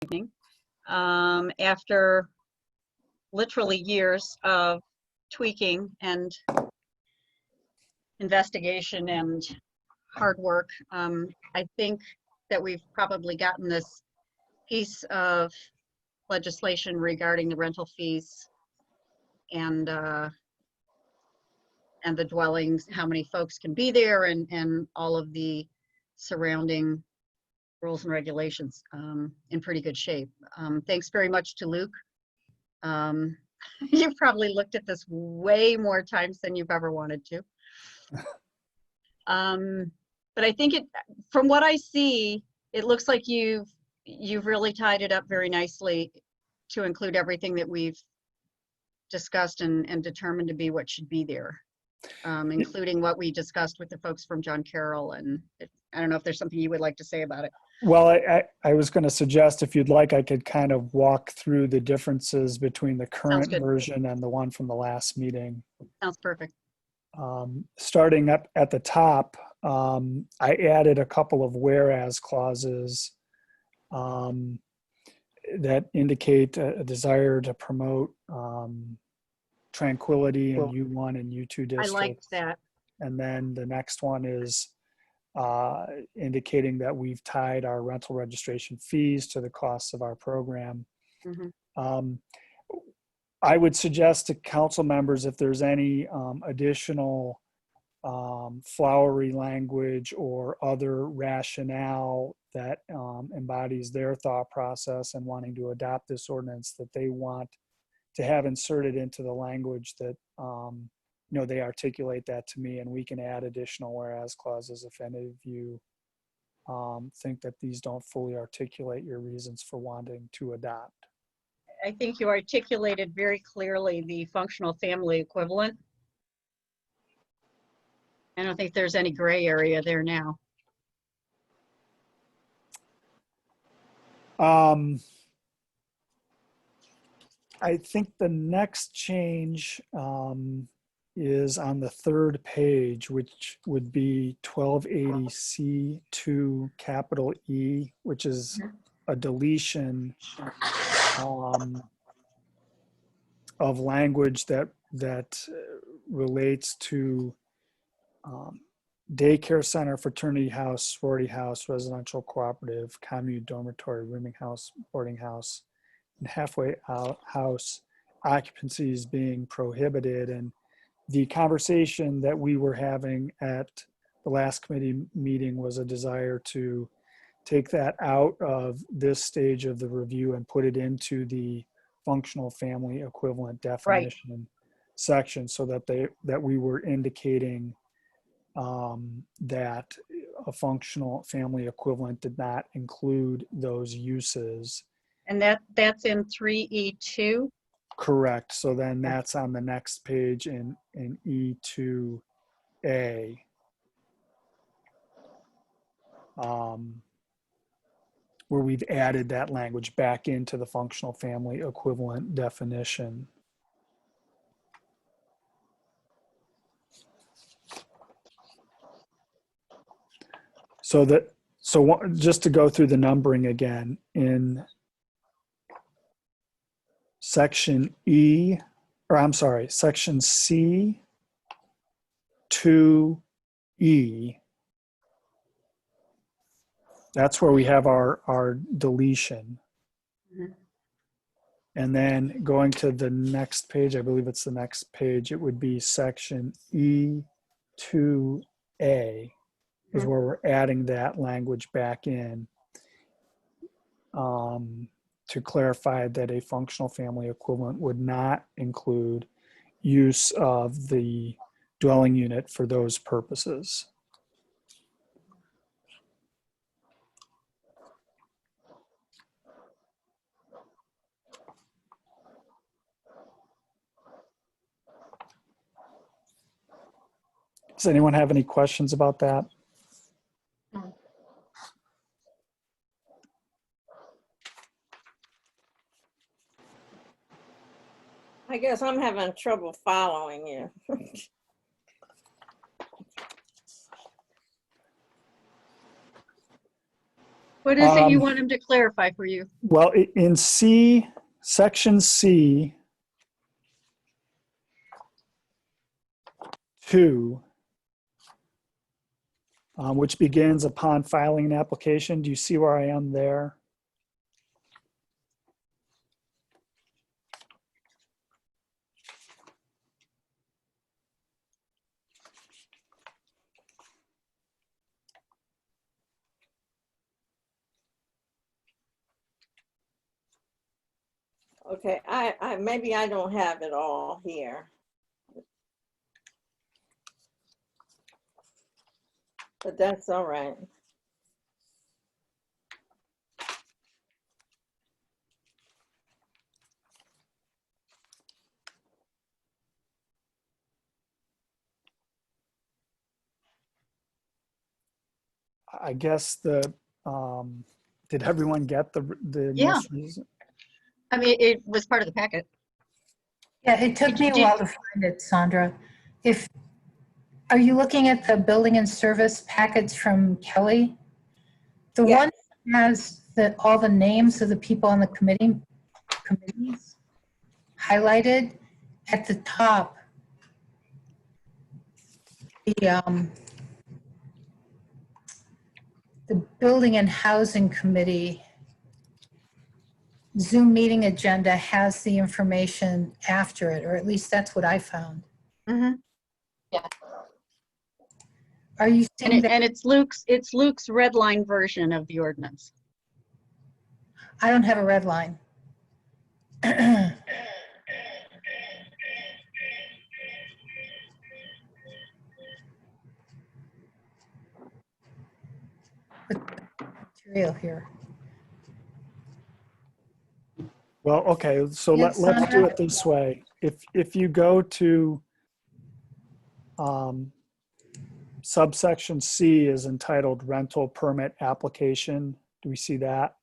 evening. After literally years of tweaking and investigation and hard work, I think that we've probably gotten this piece of legislation regarding the rental fees and the dwellings, how many folks can be there, and all of the surrounding rules and regulations in pretty good shape. Thanks very much to Luke. You've probably looked at this way more times than you've ever wanted to. But I think from what I see, it looks like you've really tied it up very nicely to include everything that we've discussed and determined to be what should be there, including what we discussed with the folks from John Carroll. And I don't know if there's something you would like to say about it. Well, I was going to suggest, if you'd like, I could kind of walk through the differences between the current version and the one from the last meeting. Sounds perfect. Starting up at the top, I added a couple of whereas clauses that indicate a desire to promote tranquility in U1 and U2 districts. I liked that. And then the next one is indicating that we've tied our rental registration fees to the costs of our program. Mm-hmm. I would suggest to council members, if there's any additional flowery language or other rationale that embodies their thought process and wanting to adopt this ordinance, that they want to have inserted into the language, that they articulate that to me, and we can add additional whereas clauses if any of you think that these don't fully articulate your reasons for wanting to adopt. I think you articulated very clearly the functional family equivalent. I don't think there's any gray area there now. I think the next change is on the third page, which would be 1280C2 capital E, which is a deletion of language that relates to daycare center, fraternity house, sorority house, residential cooperative, commune, dormitory, rooming house, boarding house, and halfway out house occupancies being prohibited. And the conversation that we were having at the last committee meeting was a desire to take that out of this stage of the review and put it into the functional family equivalent definition section, so that we were indicating that a functional family equivalent did not include those uses. And that's in 3E2? Correct. So then that's on the next page in E2A. Where we've added that language back into the functional family equivalent definition. So just to go through the numbering again, in section section C, 2E, that's where we have our deletion. Mm-hmm. And then going to the next page, I believe it's the next page, it would be section E2A, is where we're adding that language back in to clarify that a functional family equivalent would not include use of the dwelling unit for those purposes. Does anyone have any questions about that? I guess I'm having trouble following you. What is it you want him to clarify for you? Well, in C, section C, 2, which begins upon filing an application. Do you see where I am there? Okay, I maybe I don't have it all here. But that's all right. I guess did everyone get the Yeah. most recent? I mean, it was part of the packet. Yeah, it took me a while to find it, Sandra. Are you looking at the building and service packets from Kelly? The Yes. one that has all the names of the people on the committees highlighted at the top. The Building and Housing Committee Zoom meeting agenda has the information after it, or at least that's what I found. Mm-hmm. Yeah. Are you seeing that? And it's Luke's red line version of the ordinance. I don't have a red line. Material here. Well, okay, so Yes, let's do Sandra? it this way. If you go to subsection C is entitled rental permit application. Do we see that?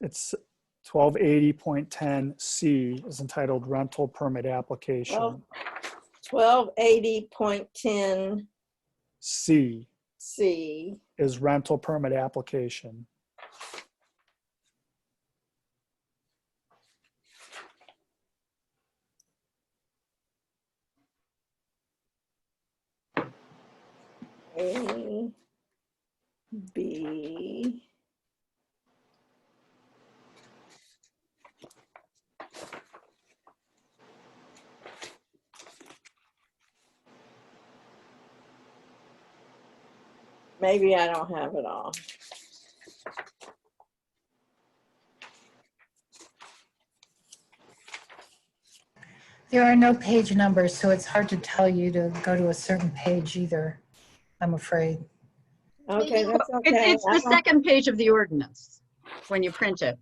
It's 1280.10C is entitled rental permit application. 1280.10 C C. is rental permit application. A, B. Maybe I don't have it all. There are no page numbers, so it's hard to tell you to go to a certain page either, I'm afraid. Okay, that's okay. It's the second page of the ordinance when you print it.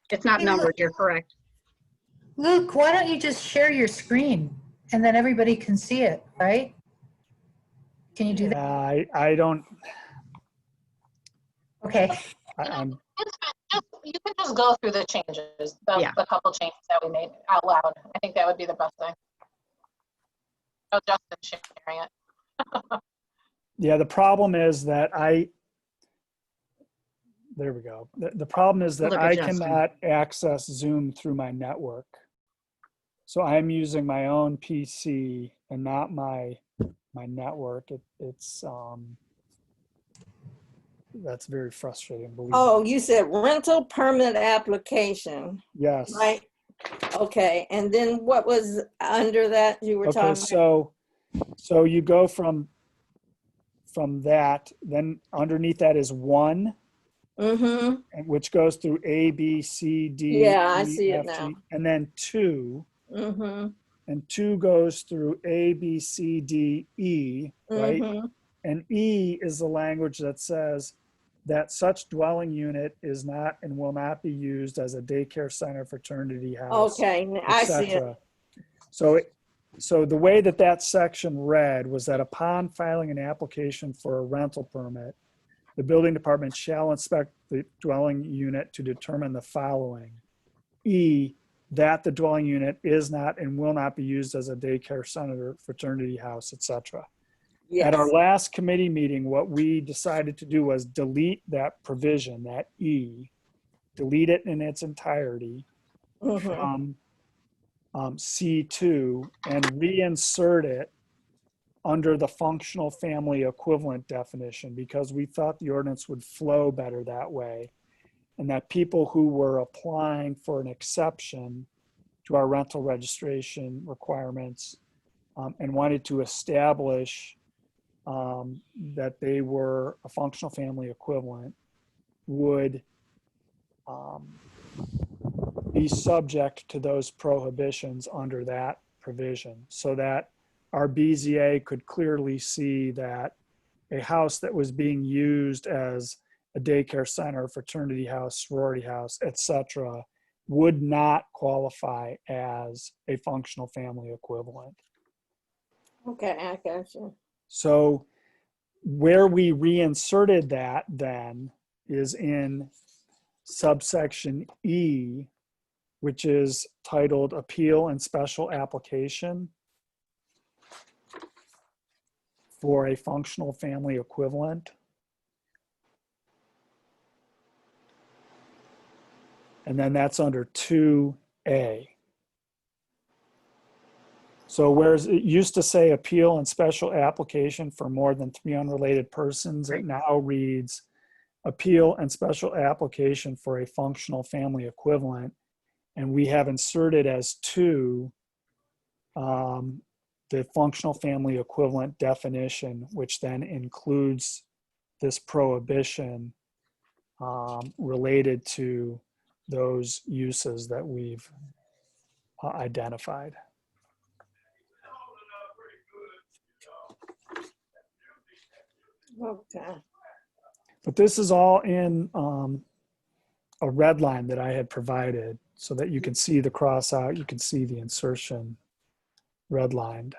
It's not Hey, Luke. numbered, you're correct. Luke, why don't you just share your screen and then everybody can see it, right? Can you do that? I don't, Okay. I'm, You can just go through the changes, Yeah. the couple changes that we made out loud. I think that would be the best thing. Oh, Justin sharing it. yeah, the problem is that there we go. The problem is that Look at I Justin. cannot access Zoom through my network. So I'm using my own PC and not my network. That's very frustrating. Believe me. Oh, you said rental permit application, Yes. right? Okay, and then what was under that you were Okay, talking about? so you go from that, then underneath that is 1, Mm-hmm, and which goes through A, B, C, D, Yeah, I E, see it F, now. G, and then 2, mm-hmm, and 2 goes through A, B, C, D, E, right? mm-hmm. And E is the language that says that such dwelling unit is not and will not be used as a daycare center, fraternity house, Okay, I see it. etc. So the way that section read was that upon filing an application for a rental permit, the building department shall inspect the dwelling unit to determine the following. E, that the dwelling unit is not and will not be used as a daycare center, fraternity house, etc. Yes. At our last committee meeting, what we decided to do was delete that provision, that E, delete it in its entirety Mhm. from C2 and reinsert it under the functional family equivalent definition, because we thought the ordinance would flow better that way, and that people who were applying for an exception to our rental registration requirements and wanted to establish that they were a functional family equivalent would be subject to those prohibitions under that provision, so that our BZA could clearly see that a house that was being used as a daycare center, fraternity house, sorority house, etc., would not qualify as a functional family equivalent. Okay, I got you. So where we reinserted that then is in subsection E, which is titled Appeal and Special Application for a functional family equivalent. And then that's under 2A. So whereas it used to say appeal and special application for more than 3 unrelated persons, it now reads appeal and special application for a functional family equivalent. And we have inserted as 2 the functional family equivalent definition, which then includes this prohibition related to those uses that we've identified. Okay. But this is all in a red line that I had provided so that you can see the cross out, you can see the insertion redlined.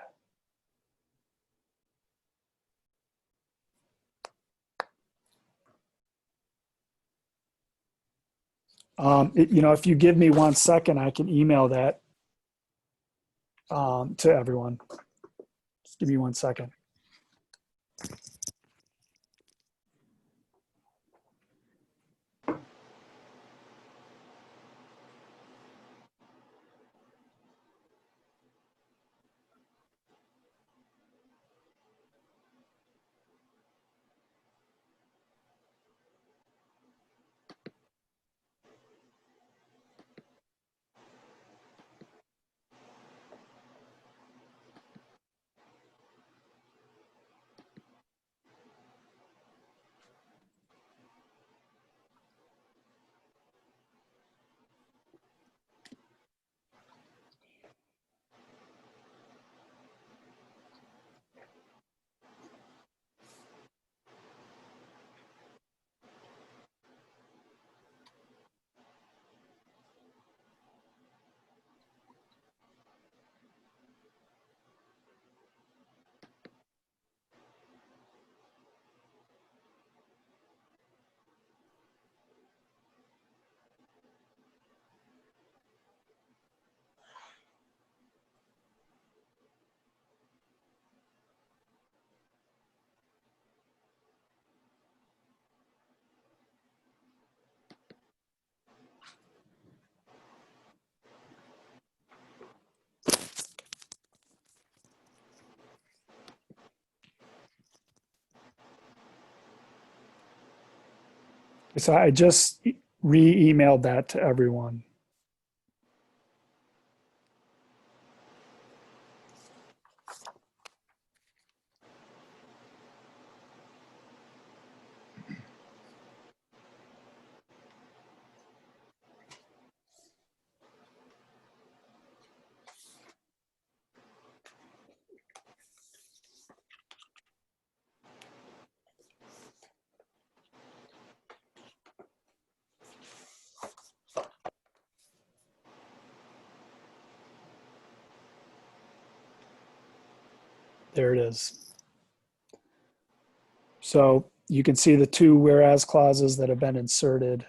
If you give me 1 second, I can email that to everyone. Just give me 1 second. So I just re-emailed that to everyone. There it is. So you can see the 2 whereas clauses that have been inserted.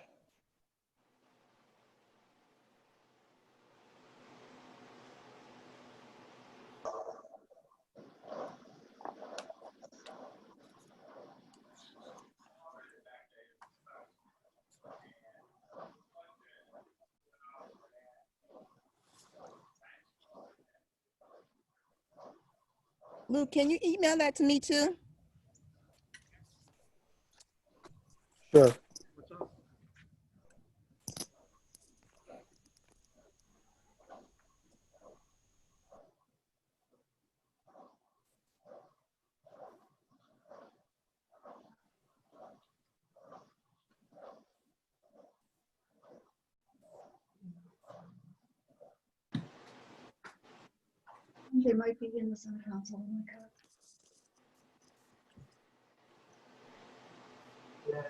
Lou, can you email that to me too? Sure. They might be in the Senate Council. Oh my God.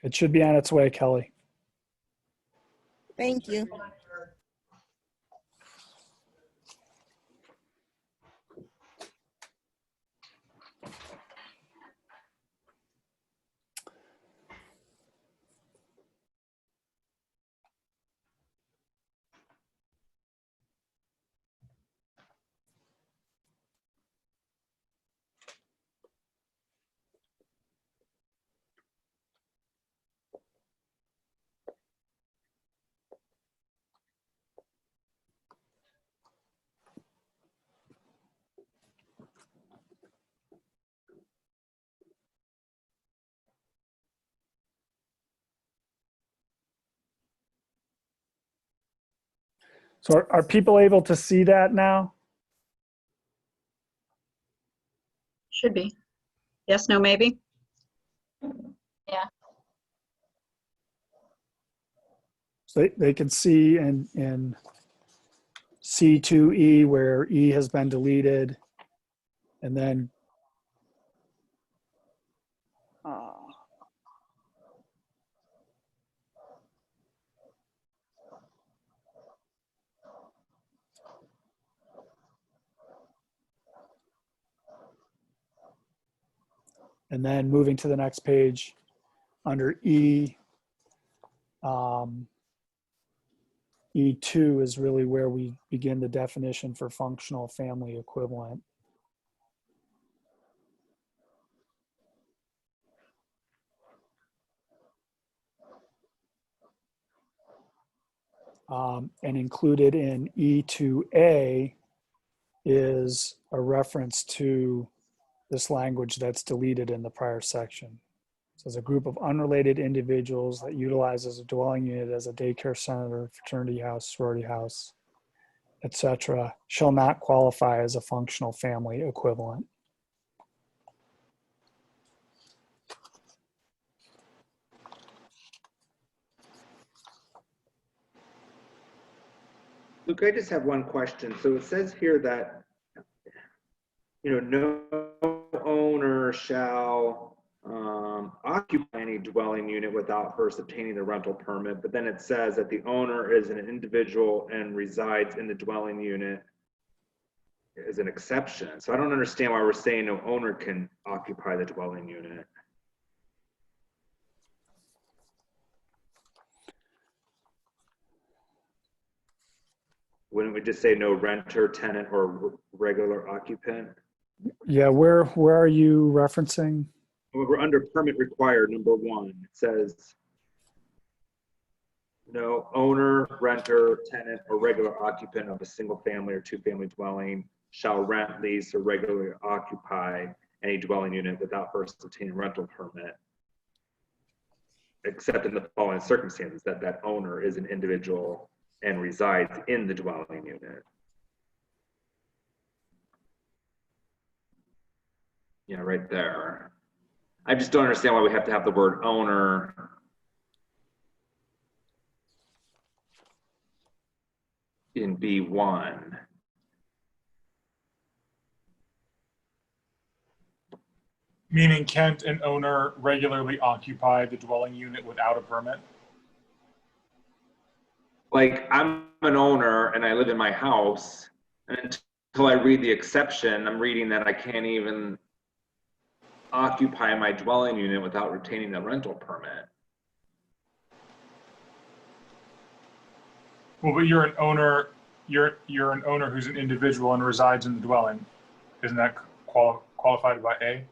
It should be on its way, Kelly. Thank you. So are people able to see that now? Should be. Yes, no, maybe? Yeah. So they can see in C2E where E has been deleted, and then moving to the next page under E, E2 is really where we begin the definition for functional family equivalent. And included in E2A is a reference to this language that's deleted in the prior section. It says a group of unrelated individuals that utilizes a dwelling unit as a daycare center, fraternity house, sorority house, etc., shall not qualify as a functional family equivalent. Luke, I just have one question. So it says here that, no owner shall occupy any dwelling unit without first obtaining the rental permit. But then it says that the owner is an individual and resides in the dwelling unit as an exception. So I don't understand why we're saying no owner can occupy the dwelling unit. Wouldn't we just say no renter, tenant, or regular occupant? Yeah, where are you referencing? We're under permit required, number 1. It says no owner, renter, tenant, or regular occupant of a single family or 2-family dwelling shall rent, lease, or regularly occupy any dwelling unit without first obtaining a rental permit, except in the following circumstances: that owner is an individual and resides in the dwelling unit. Yeah, right there. I just don't understand why we have to have the word owner in B1. Meaning, can't an owner regularly occupy the dwelling unit without a permit? Like, I'm an owner and I live in my house, and until I read the exception, I'm reading that I can't even occupy my dwelling unit without retaining a rental permit. Well, but you're an owner. You're an owner who's an individual and resides in the dwelling. Isn't that qualified by A?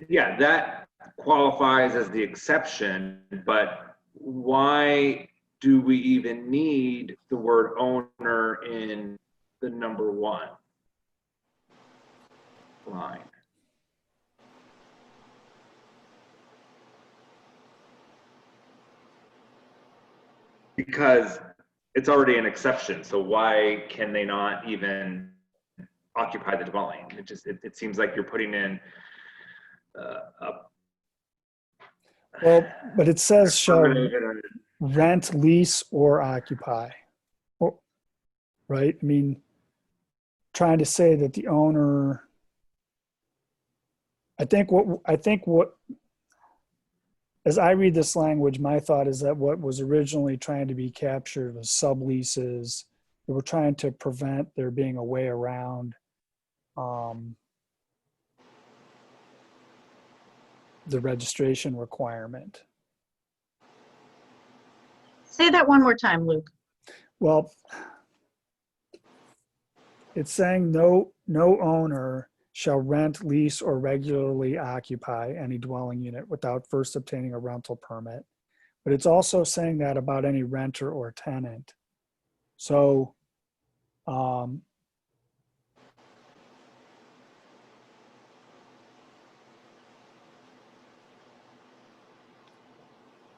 Yeah, that qualifies as the exception, but why do we even need the word owner in the number 1? line? Because it's already an exception, so why can they not even occupy the dwelling? It seems like you're putting in Well, but it says shall permanent and rent, lease, or occupy. Right? I mean, trying to say that the owner, I think what, as I read this language, my thought is that what was originally trying to be captured was subleases. They were trying to prevent there being a way around the registration requirement. Say that one more time, Luke. Well, it's saying no owner shall rent, lease, or regularly occupy any dwelling unit without first obtaining a rental permit. But it's also saying that about any renter or tenant. So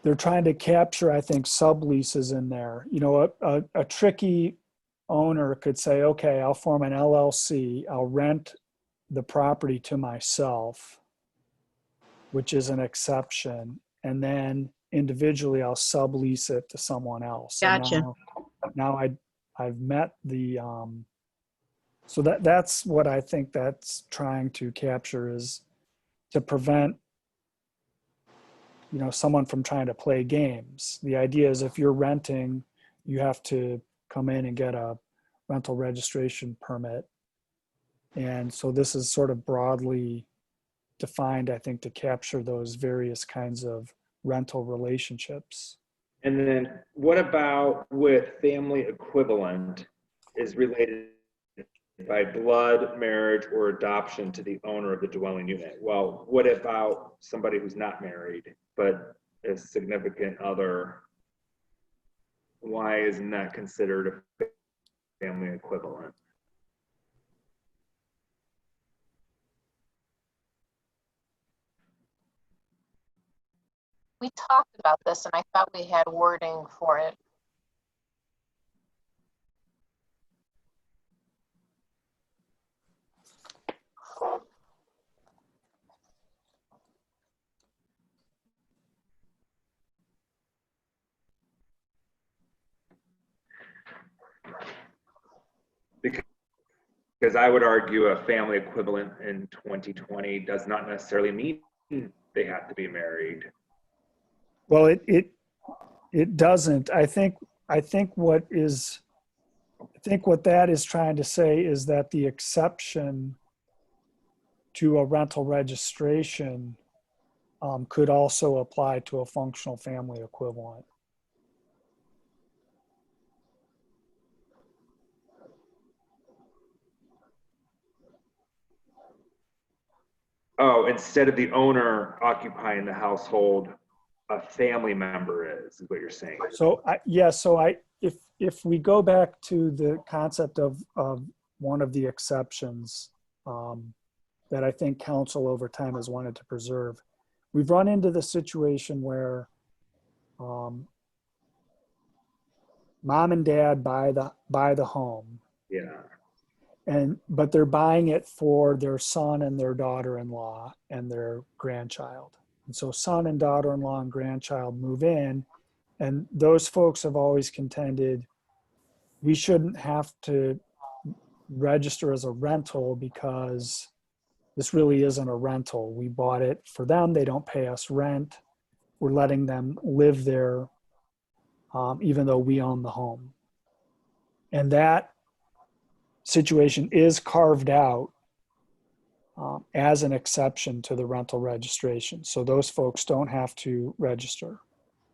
they're trying to capture, I think, subleases in there. You know, a tricky owner could say, okay, I'll form an LLC, I'll rent the property to myself, which is an exception, and then individually I'll sublease it to someone else. So Gotcha. now I've met the so that's what I think that's trying to capture, is to prevent, you know, someone from trying to play games. The idea is if you're renting, you have to come in and get a rental registration permit. And so this is sort of broadly defined, I think, to capture those various kinds of rental relationships. And then what about with family equivalent is related by blood, marriage, or adoption to the owner of the dwelling unit? Well, what about somebody who's not married, but a significant other? Why isn't that considered a family equivalent? We talked about this and I thought we had wording for it. Because I would argue a family equivalent in 2020 does not necessarily mean they have to be married. Well, it doesn't. I think what that is trying to say is that the exception to a rental registration could also apply to a functional family equivalent. Oh, instead of the owner occupying the household, a family member is what you're saying. So if we go back to the concept of one of the exceptions that I think council over time has wanted to preserve, we've run into the situation where mom and dad buy the home. Yeah. But they're buying it for their son and their daughter-in-law and their grandchild. And so son and daughter-in-law and grandchild move in, and those folks have always contended we shouldn't have to register as a rental because this really isn't a rental. We bought it for them. They don't pay us rent. We're letting them live there even though we own the home. And that situation is carved out as an exception to the rental registration. So those folks don't have to register.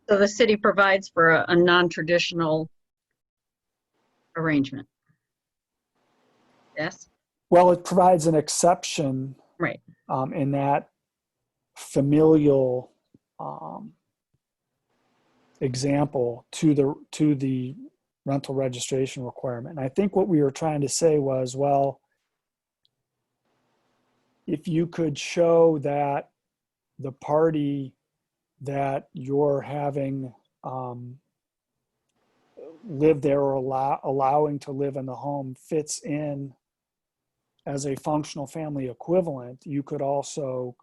So the city provides for a non-traditional arrangement. Yes? Well, it provides an exception, Right. In that familial example to the rental registration requirement. And I think what we were trying to say was, well, if you could show that the party that you're having live there or allowing to live in the home fits in as a functional family equivalent, you could also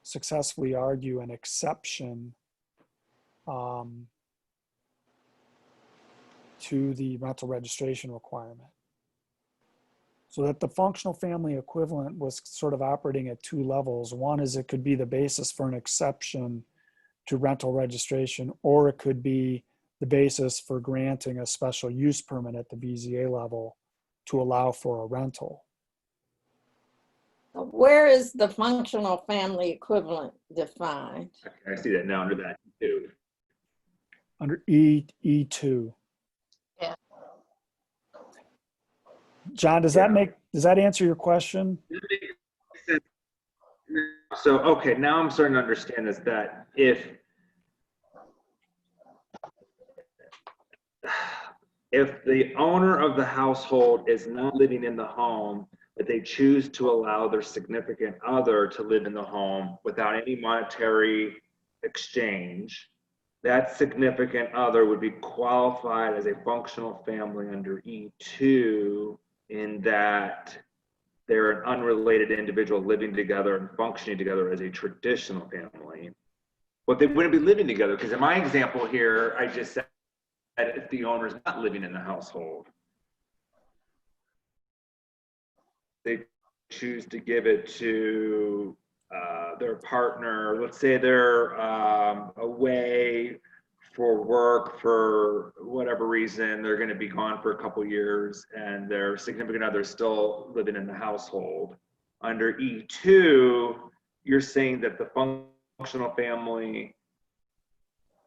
successfully argue an exception to the rental registration requirement. So that the functional family equivalent was sort of operating at two levels. One is it could be the basis for an exception to rental registration, or it could be the basis for granting a special use permit at the BZA level to allow for a rental. Where is the functional family equivalent defined? I see that now under that too. Under E2. Yeah. John, does that answer your question? So, okay, now I'm starting to understand this, that if the owner of the household is not living in the home, but they choose to allow their significant other to live in the home without any monetary exchange, that significant other would be qualified as a functional family under E2, in that they're an unrelated individual living together and functioning together as a traditional family. But they wouldn't be living together, because in my example here, I just said if the owner is not living in the household, they choose to give it to their partner. Let's say they're away for work for whatever reason, they're going to be gone for a couple years, and their significant other is still living in the household. Under E2, you're saying that the functional family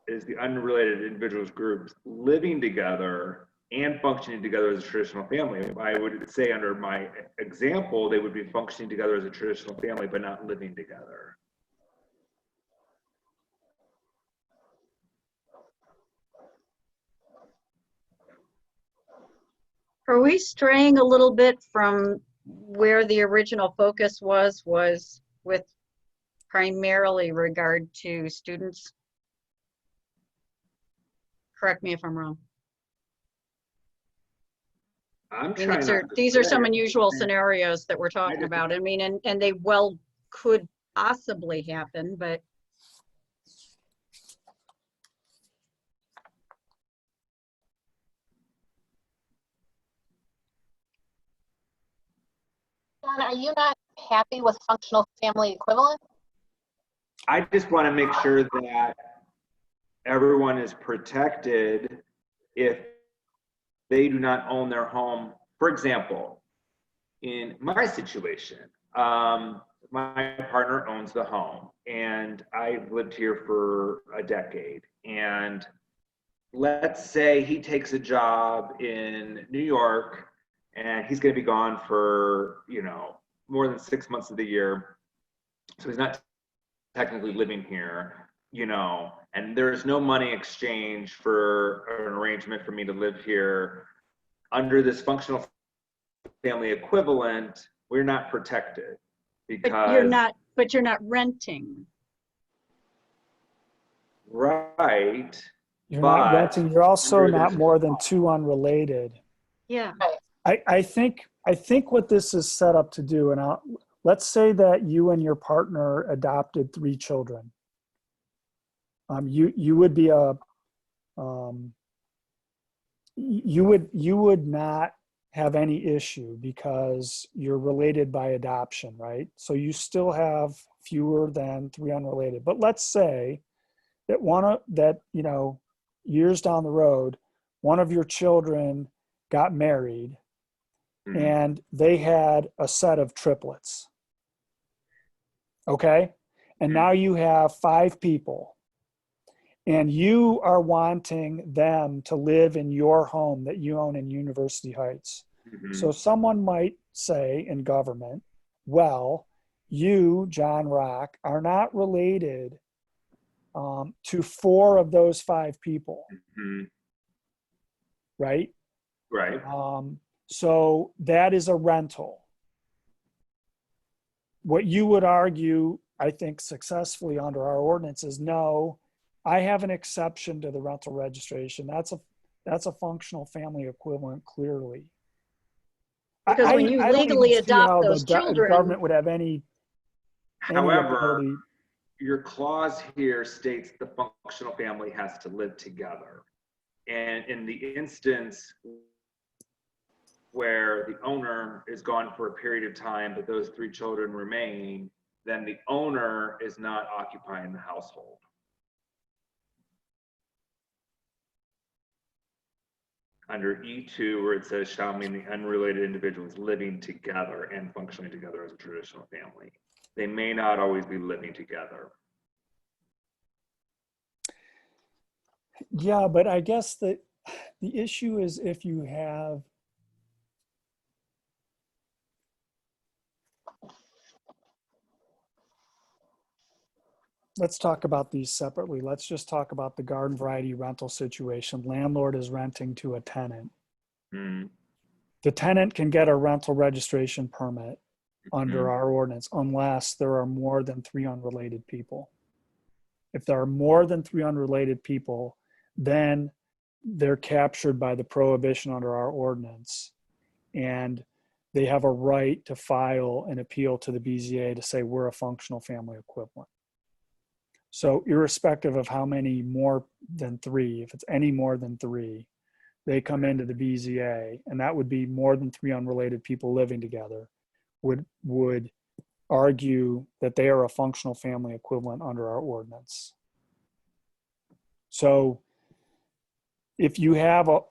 is the unrelated individuals groups living together and functioning together as a traditional family. I would say under my example, they would be functioning together as a traditional family, but not living together. Are we straying a little bit from where the original focus was with primarily regard to students? Correct me if I'm wrong. I'm I mean, trying these are some unusual scenarios that we're talking about. I mean, and they well could possibly happen, but John, are you not happy with functional family equivalent? I just want to make sure that everyone is protected if they do not own their home. For example, in my situation, my partner owns the home, and I've lived here for a decade. And let's say he takes a job in New York, and he's going to be gone for, more than 6 months of the year. So he's not technically living here, and there's no money exchange for an arrangement for me to live here. Under this functional family equivalent, we're not protected because but you're not renting. Right. You're not renting, you're also not more than two unrelated. Yeah. I think what this is set up to do, and let's say that you and your partner adopted 3 children. You would be you would not have any issue because you're related by adoption, right? So you still have fewer than 3 unrelated. But let's say that years down the road, one of your children got married, mm-hmm. and they had a set of triplets. Okay? And now you have 5 people, and you are wanting them to live in your home that you own in University Heights. Mm-hmm. So someone might say in government, well, you, John Rock, are not related to 4 of those 5 people. Mm-hmm. Right? Right. So that is a rental. what you would argue, I think successfully under our ordinance is no, I have an exception to the rental registration. That's a functional family equivalent clearly. Because when you I don't legally even see how adopt the those children, government would have any However, ability. your clause here states the functional family has to live together. And in the instance where the owner is gone for a period of time, but those 3 children remain, then the owner is not occupying the household. Under E2, where it says shall mean the unrelated individuals living together and functioning together as a traditional family. They may not always be living together. Yeah, but I guess that the issue is if you have, let's talk about these separately. Let's just talk about the garden variety rental situation. Landlord is renting to a tenant. Mm. The tenant can get a rental registration permit under our ordinance unless there are more than 3 unrelated people. If there are more than 3 unrelated people, then they're captured by the prohibition under our ordinance, and they have a right to file an appeal to the BZA to say we're a functional family equivalent. So irrespective of how many more than 3, if it's any more than 3, they come into the BZA, and that would be more than 3 unrelated people living together, would argue that they are a functional family equivalent under our ordinance. So if you have a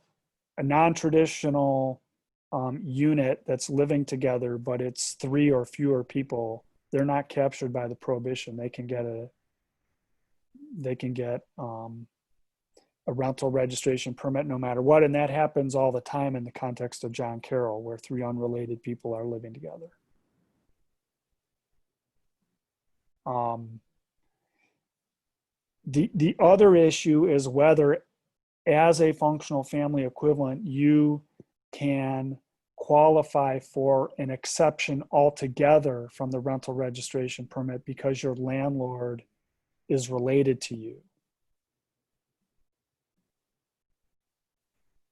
non-traditional unit that's living together, but it's 3 or fewer people, they're not captured by the prohibition. They can get a rental registration permit no matter what. And that happens all the time in the context of John Carroll, where 3 unrelated people are living together. The other issue is whether, as a functional family equivalent, you can qualify for an exception altogether from the rental registration permit because your landlord is related to you.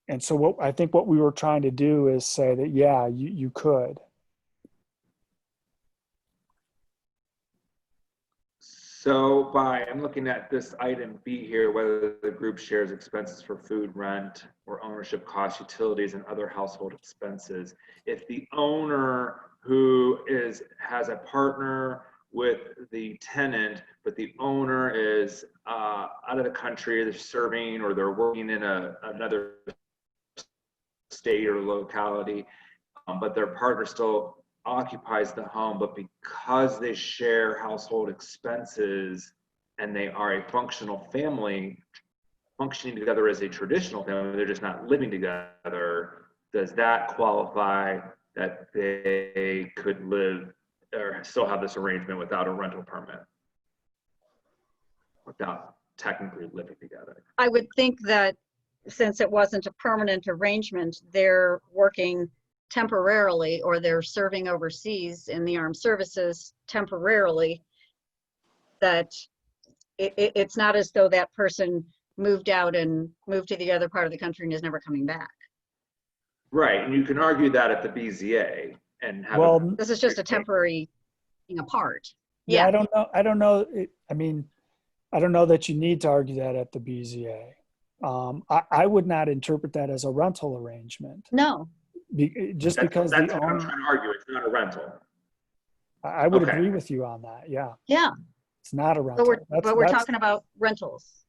And so I think what we were trying to do is say that, yeah, you could. So I'm looking at this item B here, whether the group shares expenses for food, rent, or ownership costs, utilities, and other household expenses. If the owner who has a partner with the tenant, but the owner is out of the country, they're serving, or they're working in another state or locality, but their partner still occupies the home, but because they share household expenses and they are a functional family, functioning together as a traditional family, they're just not living together, does that qualify that they could live or still have this arrangement without a rental permit, without technically living together? I would think that since it wasn't a permanent arrangement, they're working temporarily, or they're serving overseas in the armed services temporarily, that it's not as though that person moved out and moved to the other part of the country and is never coming back. Right, and you can argue that at the BZA and have This is just a temporary being apart. Yeah, I don't know. I don't know that you need to argue that at the BZA. I would not interpret that as a rental arrangement. No. That's what I'm trying to argue. It's not a rental. I would agree with you on that. Yeah. Yeah. It's not a rental. But we're talking about rentals.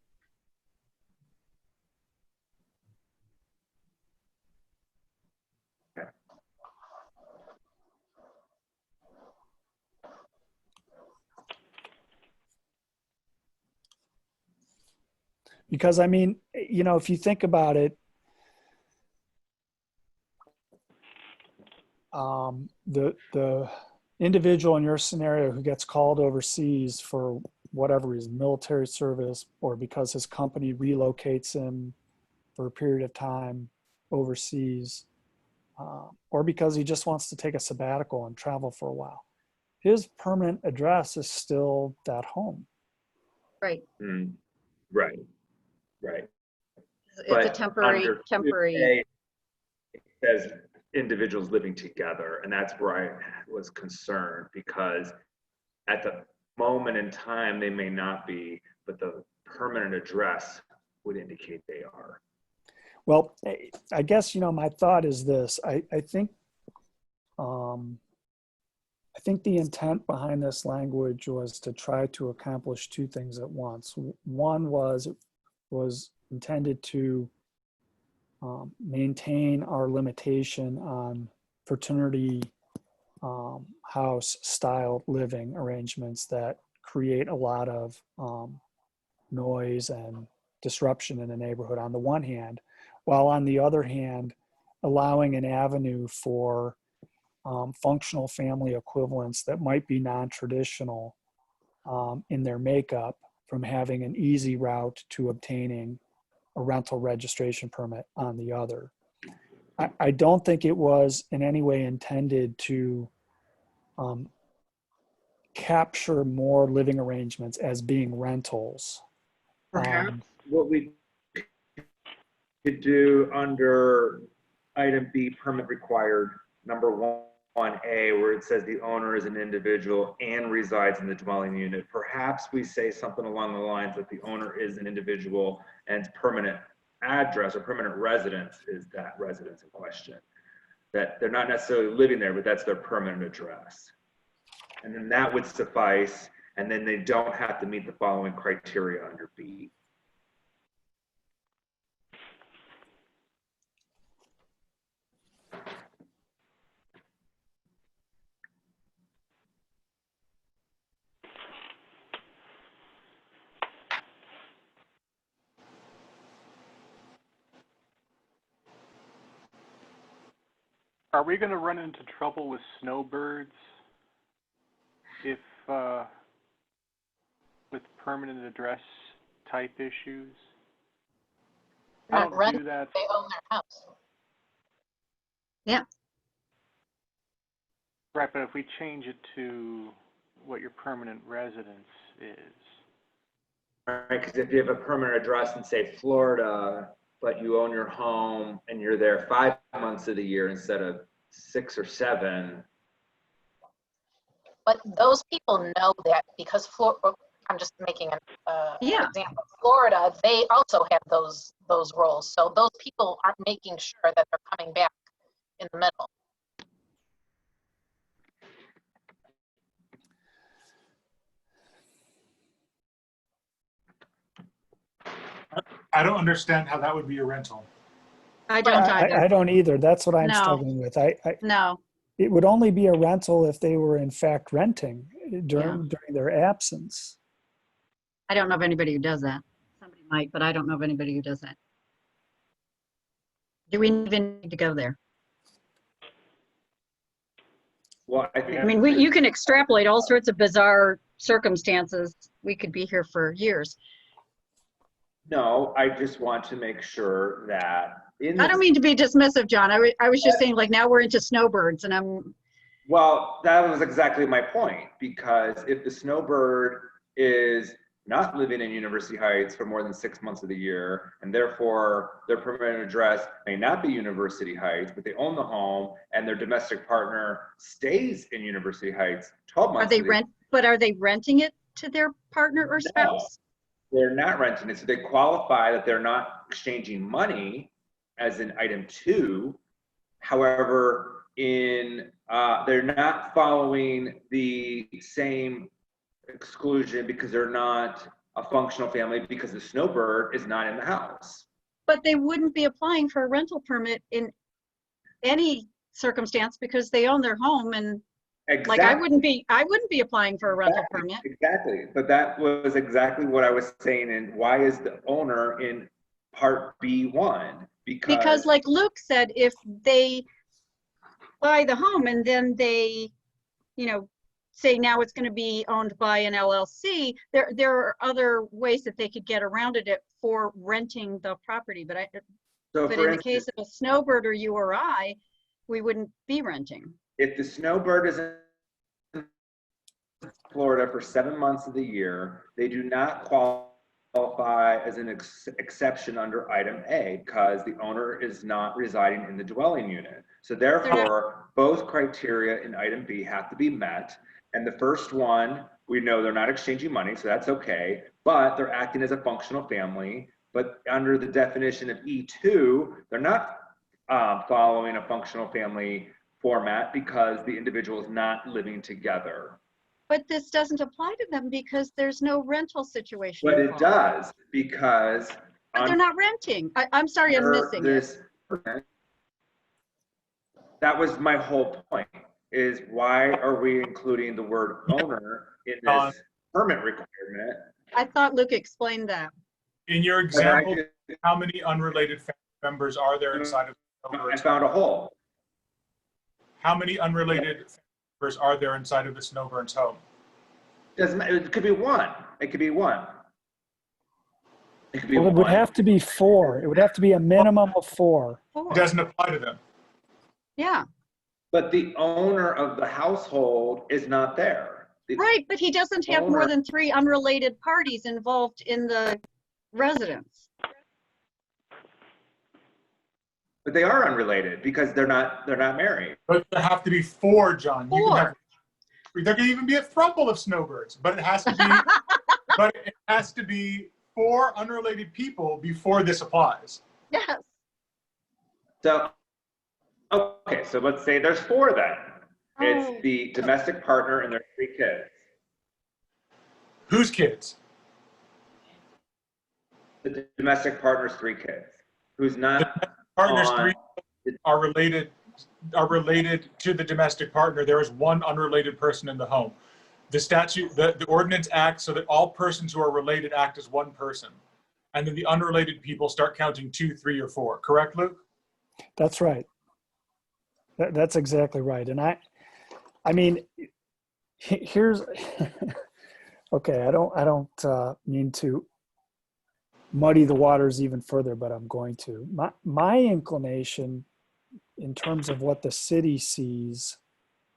Okay. Because I mean, you know, if you think about it, the individual in your scenario who gets called overseas for whatever reason, military service, or because his company relocates him for a period of time overseas, or because he just wants to take a sabbatical and travel for a while. his permanent address is still that home. Right. Right, right. It's a But temporary, under temporary. 2A, it says individuals living together, and that's where I was concerned, because at the moment in time, they may not be, but the permanent address would indicate they are. Well, I guess, my thought is this. I think the intent behind this language was to try to accomplish two things at once. One was intended to maintain our limitation on fraternity house style living arrangements that create a lot of noise and disruption in the neighborhood on the one hand, while on the other hand, allowing an avenue for functional family equivalents that might be non-traditional in their makeup from having an easy route to obtaining a rental registration permit on the other. I don't think it was in any way intended to capture more living arrangements as being rentals. Perhaps what we could do under item B, permit required, number 1A, where it says the owner is an individual and resides in the dwelling unit. Perhaps we say something along the lines that the owner is an individual and permanent address or permanent residence is that residence in question. That they're not necessarily living there, but that's their permanent address. And then that would suffice, and then they don't have to meet the following criteria under B. Are we going to run into trouble with snowbirds if with permanent address type issues? I Not don't rent, do that. they own their house. Yeah. Right, but if we change it to what your permanent residence is. Right, because if you have a permanent address in, say, Florida, but you own your home and you're there 5 months of the year instead of 6 or 7. But those people know that because I'm just making an example. Florida, they also have those rules. So those people aren't making sure that they're coming back in the middle. I don't understand how that would be a rental. I don't either. I don't either. That's what I'm No. struggling with. No. It would only be a rental if they were in fact renting during their absence. I don't know of anybody who does that. Somebody might, but I don't know of anybody who does that. Do we even need to go there? Well, I think. I mean, you can extrapolate all sorts of bizarre circumstances. We could be here for years. No, I just want to make sure that I don't mean to be dismissive, John. I was just saying, like, now we're into snowbirds and I'm. Well, that was exactly my point, because if the snowbird is not living in University Heights for more than 6 months of the year, and therefore their permanent address may not be University Heights, but they own the home and their domestic partner stays in University Heights 12 months. Are they renting it to their partner or spouse? No, they're not renting it. So they qualify that they're not exchanging money as in item 2. However, they're not following the same exclusion because they're not a functional family, because the snowbird is not in the house. But they wouldn't be applying for a rental permit in any circumstance because they own their home and Exactly. like I wouldn't be applying for a rental permit. Exactly. But that was exactly what I was saying. And why is the owner in part B1? Because like Luke said, if they buy the home and then they, say now it's going to be owned by an LLC, there are other ways that they could get around it for renting the property. But in the case of a snowbird or you or I, we wouldn't be renting. If the snowbird is in Florida for 7 months of the year, they do not qualify as an exception under item A because the owner is not residing in the dwelling unit. So therefore, both criteria in item B have to be met. And the first one, we know they're not exchanging money, so that's okay, but they're acting as a functional family. But under the definition of E2, they're not following a functional family format because the individual is not living together. But this doesn't apply to them because there's no rental situation. But it involved. does because But they're not renting. I'm sorry, I'm missing it. That was my whole point, is why are we including the word owner in this permit requirement? I thought Luke explained that. In your example, how many unrelated family members are there inside of the I found a hole. How many unrelated family members are there inside of the Snowburn's home? It could be one. It could be one. It could be Well, it would one. have to be 4. It would have to be a minimum of 4. It doesn't apply to them. Yeah. But the owner of the household is not there. Right, but he doesn't have more than 3 unrelated parties involved in the residence. But they are unrelated because they're not married. But there have to be 4, John. You 4. can have, there can even be a throuple of snowbirds, but it has to be but it has to be 4 unrelated people before this applies. Yes. So, okay, so let's say there's 4 then. Oh. It's the domestic partner and their 3 kids. Whose kids? The domestic partner's 3 kids. Who's not Partners on, 3 are related to the domestic partner. There is 1 unrelated person in the home. The statute, the ordinance acts so that all persons who are related act as 1 person. And then the unrelated people start counting 2, 3, or 4. Correct, Luke? That's right. That's exactly right. And I mean, here's, okay, I don't mean to muddy the waters even further, but I'm going to. My inclination in terms of what the city sees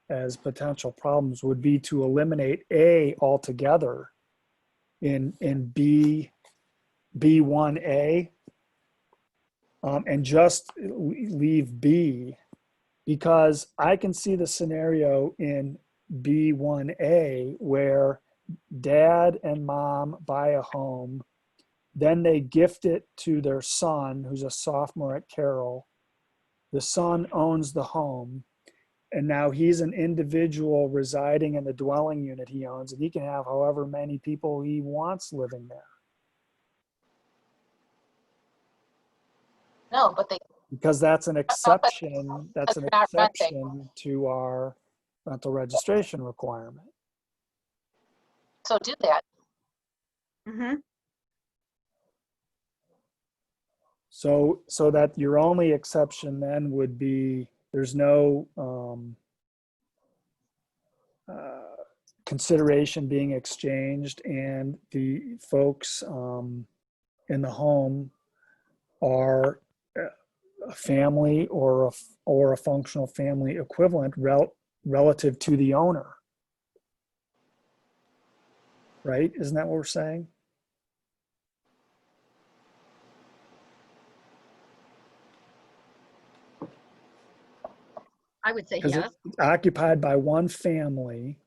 as potential problems would be to eliminate A altogether in B1A and just leave B, because I can see the scenario in B1A where dad and mom buy a home, then they gift it to their son, who's a sophomore at Carroll. The son owns the home, and now he's an individual residing in the dwelling unit he owns, and he can have however many people he wants living there. No, but they, Because that's an exception. That's an not renting. exception to our rental registration requirement. so do that. Mm-hmm. So that your only exception then would be there's no consideration being exchanged, and the folks in the home are a family or a functional family equivalent relative to the owner. Right? Isn't that what we're saying? I would say Because yes. it's occupied by one family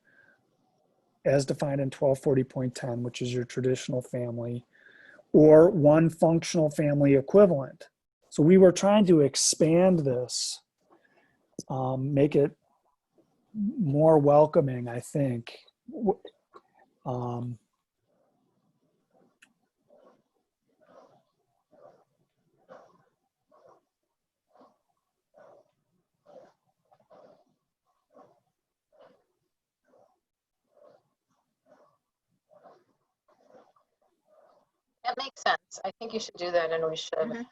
as defined in 1240.10, which is your traditional family, or one functional family equivalent. So we were trying to expand this, make it more welcoming, I think. That makes sense. I think you should do that, and we should Mhm.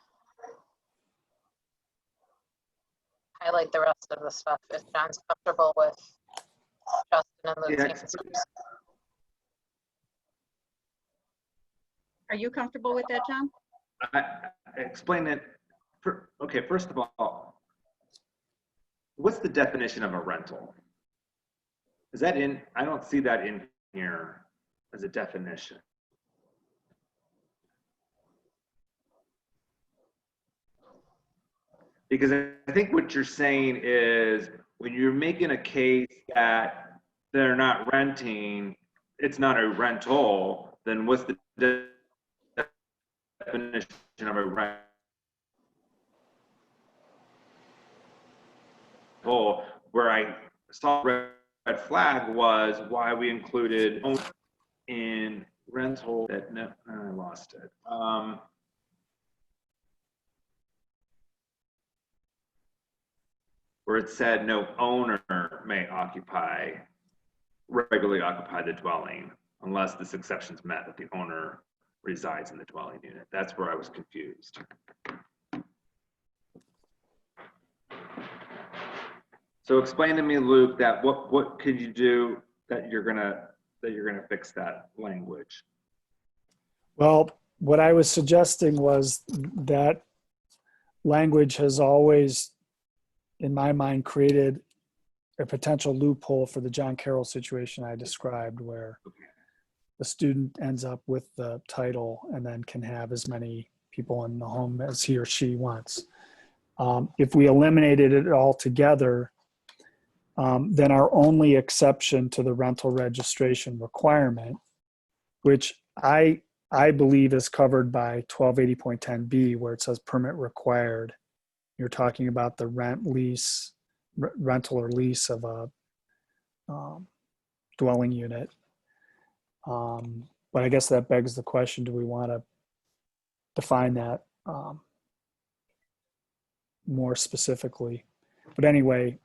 highlight the rest of the stuff if John's comfortable with Justin and Luke's Yeah. answers. Are you comfortable with that, John? I explain it. Okay, first of all, what's the definition of a rental? Is that in? I don't see that in here as a definition. Because I think what you're saying is when you're making a case that they're not renting, it's not a rental, then what's the definition of a rental? Where I saw red flag was why we included in rental that, no, I lost it. Where it said no owner may regularly occupy the dwelling unless this exception is met that the owner resides in the dwelling unit. That's where I was confused. So explain to me, Luke, that what could you do that you're gonna fix that language? Well, what I was suggesting was that language has always, in my mind, created a potential loophole for the John Carroll situation I described, where the student ends up with the title and then can have as many people in the home as he or she wants. If we eliminated it altogether, then our only exception to the rental registration requirement, which I believe is covered by 1280.10b, where it says permit required. You're talking about the rental or lease of a dwelling unit. But I guess that begs the question, do we want to define that more specifically? But anyway,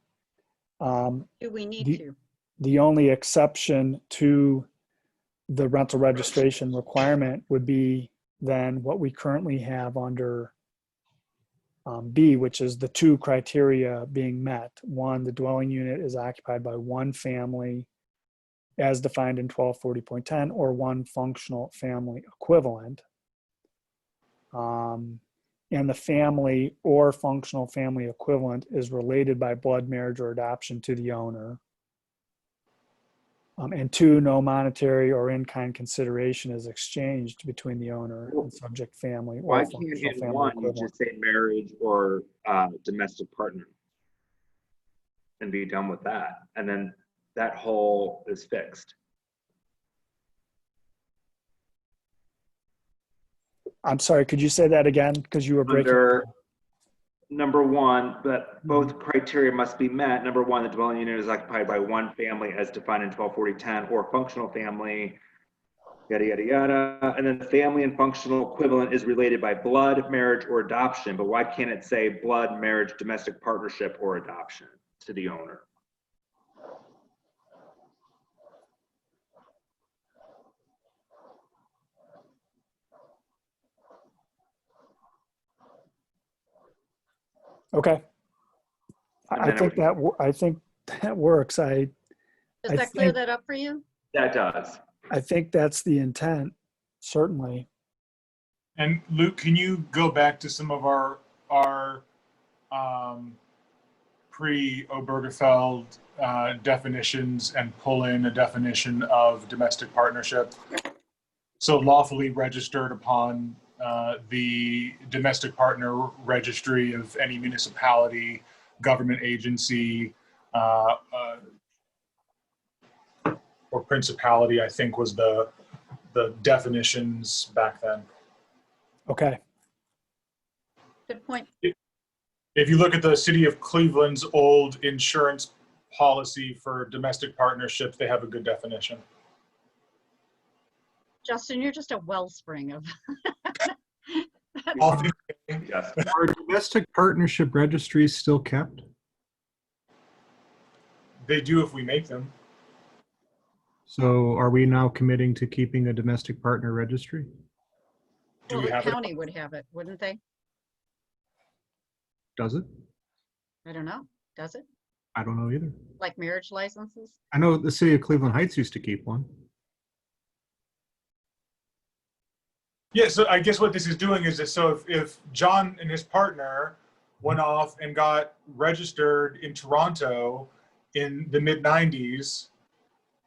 Do we need to? the only exception to the rental registration requirement would be then what we currently have under B, which is the two criteria being met. One, the dwelling unit is occupied by one family as defined in 1240.10 or one functional family equivalent. And the family or functional family equivalent is related by blood, marriage, or adoption to the owner. And two, no monetary or in-kind consideration is exchanged between the owner and subject family or Why functional can't in family one you equivalent. just say marriage or domestic partner and be done with that? And then that hole is fixed. I'm sorry, could you say that again? Because you were breaking. Under number one, but both criteria must be met. Number one, the dwelling unit is occupied by one family as defined in 1240.10 or functional family, yada, yada, yada. And then the family and functional equivalent is related by blood, marriage, or adoption. But why can't it say blood, marriage, domestic partnership, or adoption to the owner? Okay. I think that works. Does I that clear think- that up for you? That does. I think that's the intent, certainly. And Luke, can you go back to some of our pre-Obergefell definitions and pull in a definition of domestic partnership? So lawfully registered upon the domestic partner registry of any municipality, government agency, or principality, I think was the definitions back then. Okay. Good point. If you look at the city of Cleveland's old insurance policy for domestic partnerships, they have a good definition. Justin, you're just a wellspring of. Yes. Are domestic partnership registries still kept? They do if we make them. So are we now committing to keeping a domestic partner registry? Do Well, we the have it? county would have it, wouldn't they? Does it? I don't know. Does it? I don't know either. Like marriage licenses? I know the city of Cleveland Heights used to keep one. Yeah, so I guess what this is doing is that so if John and his partner went off and got registered in Toronto in the mid-90s,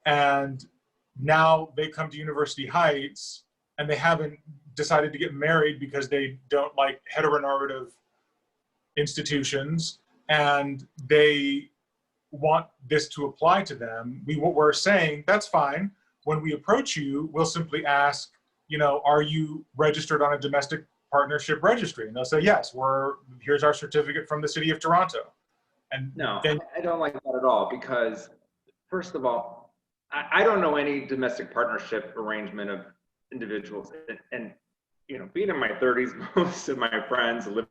and now they come to University Heights and they haven't decided to get married because they don't like heteronormative institutions and they want this to apply to them, we're saying that's fine. When we approach you, we'll simply ask, you know, are you registered on a domestic partnership registry? And they'll say, yes, here's our certificate from the city of Toronto. And No, then, I don't like that at all, because first of all, I don't know any domestic partnership arrangement of individuals. And you know, being in my 30s, most of my friends live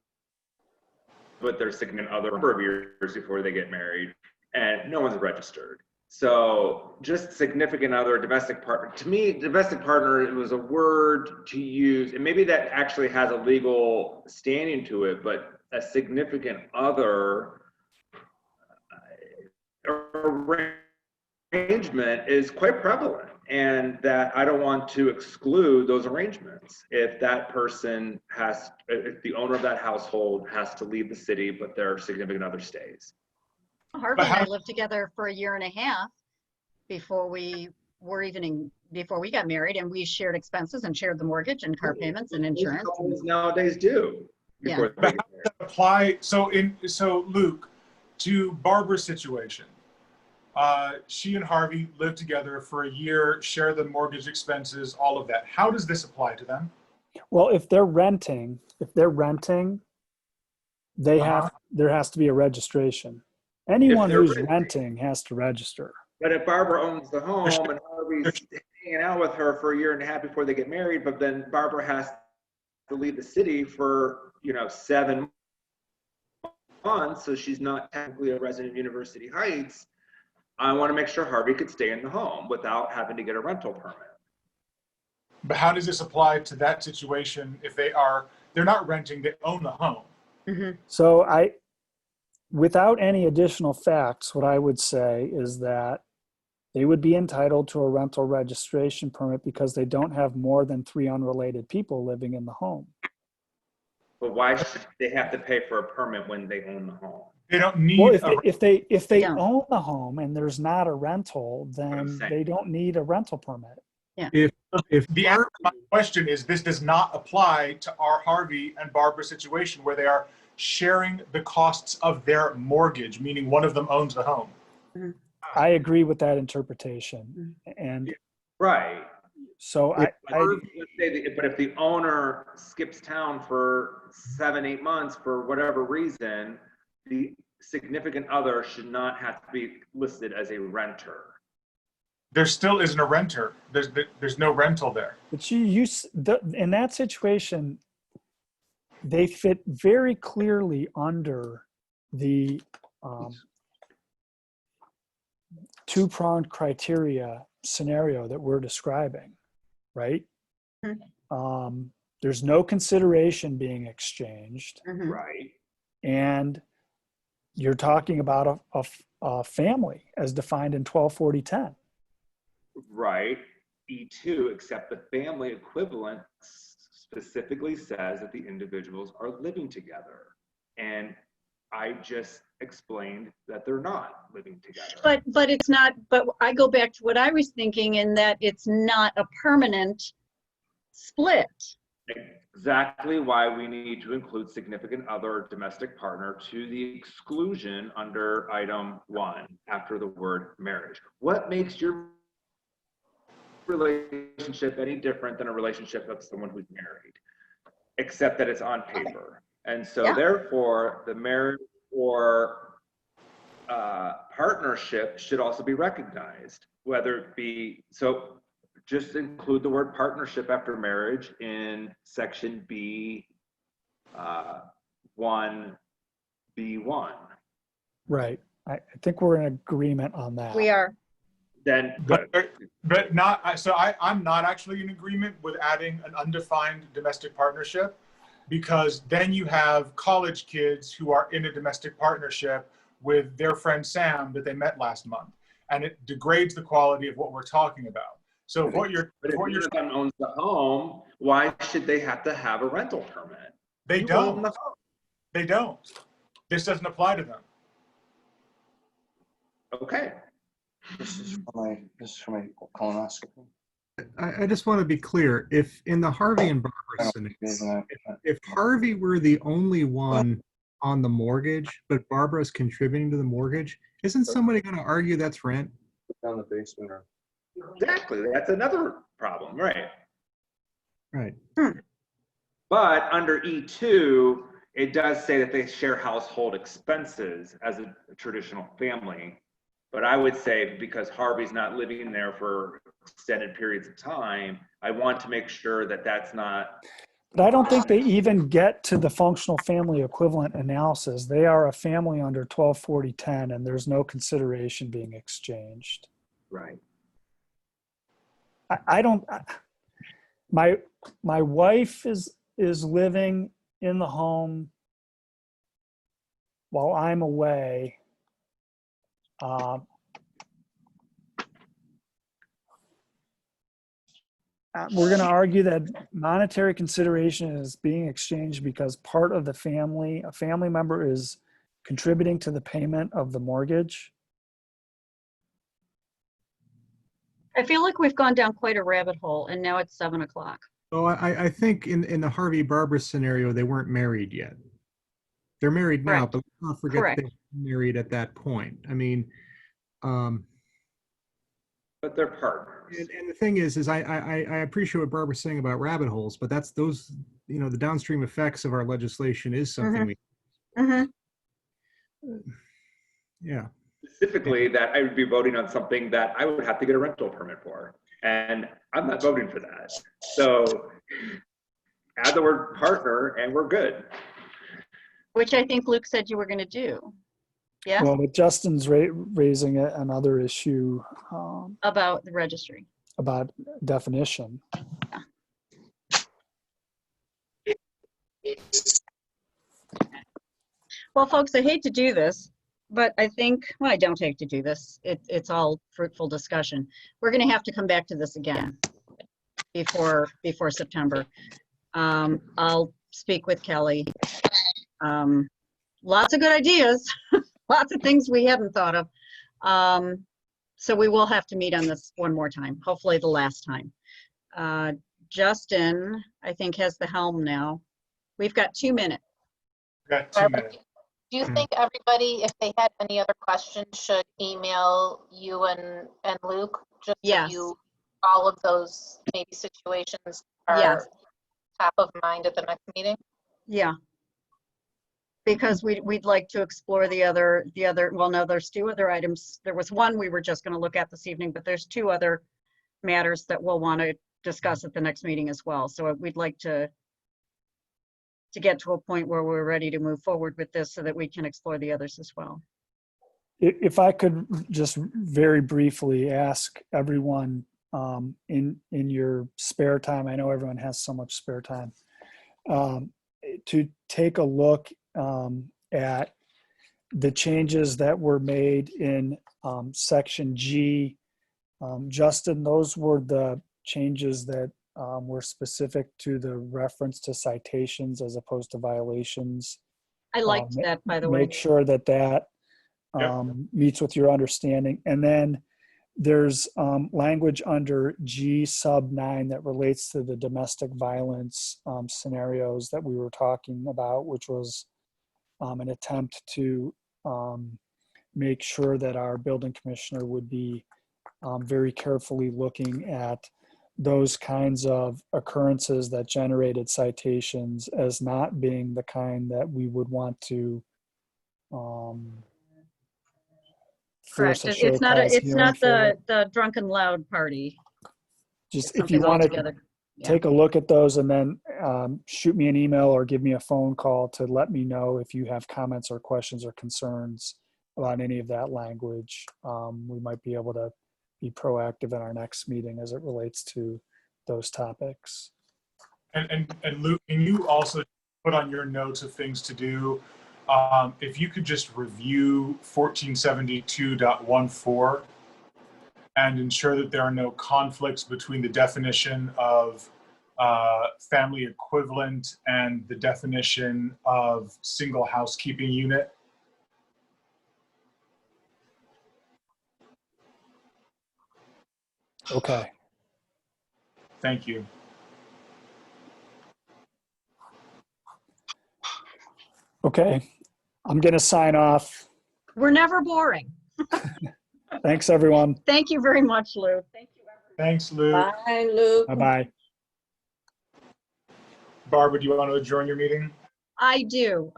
with their significant other a number of years before they get married, and no one's registered. So just significant other, domestic partner, to me, domestic partner, it was a word to use, and maybe that actually has a legal standing to it, but a significant other arrangement is quite prevalent, and that I don't want to exclude those arrangements. If that person if the owner of that household has to leave the city, but their significant other stays. Harvey and I lived together for 1.5 years before we got married, and we shared expenses and shared the mortgage and car payments and insurance. Nowadays do. Yeah. but how does that apply? So Luke, to Barbara's situation, she and Harvey lived together for 1 year, share the mortgage expenses, all of that. How does this apply to them? Well, if they're renting, they there has to be a registration. Anyone who's renting has to register. But if Barbara owns the home and Harvey's hanging out with her for 1.5 years before they get married, but then Barbara has to leave the city for, 7 months, so she's not technically a resident of University Heights, I want to make sure Harvey could stay in the home without having to get a rental permit. But how does this apply to that situation if they're not renting, they own the home? Mm-hmm. So without any additional facts, what I would say is that they would be entitled to a rental registration permit because they don't have more than 3 unrelated people living in the home. But why should they have to pay for a permit when they own the home? They don't need. Well, if they Yeah. own the home and there's not a rental, then they don't need a rental permit. Yeah. If The answer to my question is this does not apply to our Harvey and Barbara situation where they are sharing the costs of their mortgage, meaning one of them owns the home. I agree with that interpretation. And Right. so but if the owner skips town for 7-8 months for whatever reason, the significant other should not have to be listed as a renter. There still isn't a renter. There's no rental there. But in that situation, they fit very clearly under the two-pronged criteria scenario that we're describing, right? Mm-hmm. There's no consideration being exchanged, Right. and you're talking about a family as defined in 124010. Right. E2, except the family equivalent specifically says that the individuals are living together. And I just explained that they're not living together. But it's not, but I go back to what I was thinking in that it's not a permanent split. Exactly why we need to include significant other domestic partner to the exclusion under item 1 after the word marriage. What makes your relationship any different than a relationship of someone who's married, except that it's on paper? And so therefore the marriage or partnership should also be recognized, whether it be, so just include the word partnership after marriage in section B, 1B1. Right. I think we're in agreement on that. We are. Then good. But not, so I'm not actually in agreement with adding an undefined domestic partnership, because then you have college kids who are in a domestic partnership with their friend Sam that they met last month, and it degrades the quality of what we're talking about. So But if one of them owns the home, why should they have to have a rental permit? They don't. They don't. This doesn't apply to them. Okay. This is for my colonoscopy. I just want to be clear. If in the Harvey and Barbara scenario, if Harvey were the only one on the mortgage, but Barbara's contributing to the mortgage, isn't somebody going to argue that's rent? Down the basement or. Exactly. That's another problem, right? Right. But under E2, it does say that they share household expenses as a traditional family. But I would say because Harvey's not living there for extended periods of time, I want to make sure that that's not. But I don't think they even get to the functional family equivalent analysis. They are a family under 124010, and there's no consideration being exchanged. Right. My wife is living in the home while I'm away. We're going to argue that monetary consideration is being exchanged because part of the family, a family member, is contributing to the payment of the mortgage. I feel like we've gone down quite a rabbit hole, and now it's 7 o'clock. So I think in the Harvey Barbara scenario, they weren't married yet. They're married now, Correct. but let's not forget Correct. they were married at that point. I mean, But they're partners. and the thing is I appreciate what Barbara's saying about rabbit holes, but that's those, you know, the downstream effects of our legislation is something we. Yeah. Specifically, that I would be voting on something that I would have to get a rental permit for. And I'm not voting for that. So add the word partner and we're good. Which I think Luke said you were going to do. Yes? Well, but Justin's raising another issue About the registry. about definition. Well, folks, I hate to do this, but I think, well, I don't hate to do this. It's all fruitful discussion. We're going to have to come back to this again before September. I'll speak with Kelly. Lots of good ideas, lots of things we hadn't thought of. So we will have to meet on this one more time, hopefully the last time. Justin, I think, has the helm now. We've got 2 minutes. Got 2 minutes. Do you think everybody, if they had any other questions, should email you and Luke? Just Yes. so you, all of those maybe situations are Yes. top of mind at the next meeting? Yeah. Because we'd like to explore the other, well, no, there's 2 other items. There was one we were just going to look at this evening, but there's 2 other matters that we'll want to discuss at the next meeting as well. So we'd like to get to a point where we're ready to move forward with this so that we can explore the others as well. If I could just very briefly ask everyone in your spare time, I know everyone has so much spare time, to take a look at the changes that were made in section G. Justin, those were the changes that were specific to the reference to citations as opposed to violations. I liked that, by the way. Make sure that meets with your understanding. And then there's language under G sub 9 that relates to the domestic violence scenarios that we were talking about, which was an attempt to make sure that our building commissioner would be very carefully looking at those kinds of occurrences that generated citations as not being the kind that we would want to Correct. It's not the drunken loud party. Just if you want to take a look at those and then shoot me an email or give me a phone call to let me know if you have comments or questions or concerns about any of that language. We might be able to be proactive in our next meeting as it relates to those topics. And Luke, can you also put on your notes of things to do? If you could just review 1472.14 and ensure that there are no conflicts between the definition of family equivalent and the definition of single housekeeping unit. Okay. Thank you. Okay. I'm going to sign off. We're never boring. Thanks, everyone. Thank you very much, Lou. Thank you, everyone. Thanks, Lou. Bye, Luke. Bye-bye. Barbara, do you want to adjourn your meeting? I do.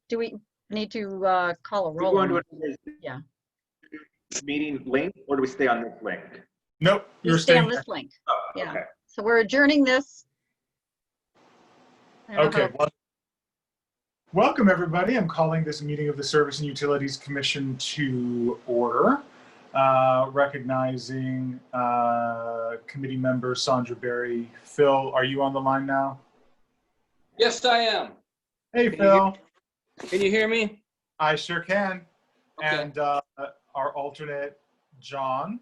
Do we need to call a We roll? go into Yeah. meeting link, or do we stay on this link? Nope, You you're stay on staying. this link. Oh, Yeah. okay. So we're adjourning this. I don't know Okay. how- Welcome, everybody. I'm calling this meeting of the Service and Utilities Commission to order. Recognizing committee member Sandra Berry. Phil, are you on the line now? Yes, I am. Hey, Can Phil. Can you hear me? I sure can. Okay. And our alternate, John.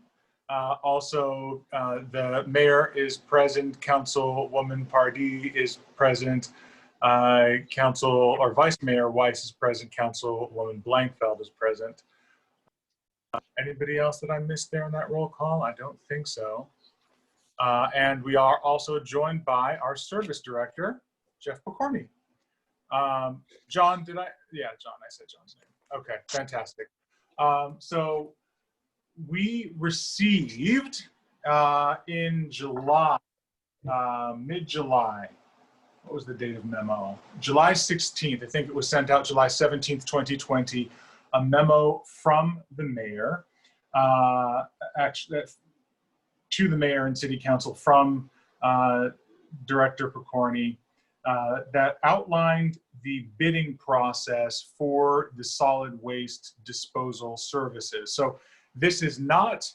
Also, the mayor is present. Councilwoman Pardee is present. Council or Vice Mayor Weiss is present. Councilwoman Blankfeld is present. Anybody else that I missed there on that roll call? I don't think so. And we are also joined by our service director, Jeff Pokorny. John, did I? Yeah, John, I said John's name. Okay, fantastic. So we received in July, mid-July, what was the date of memo? July 16th, I think it was sent out July 17th, 2020, a memo from the mayor, actually to the mayor and city council from Director Pokorny, that outlined the bidding process for the solid waste disposal services. So this is not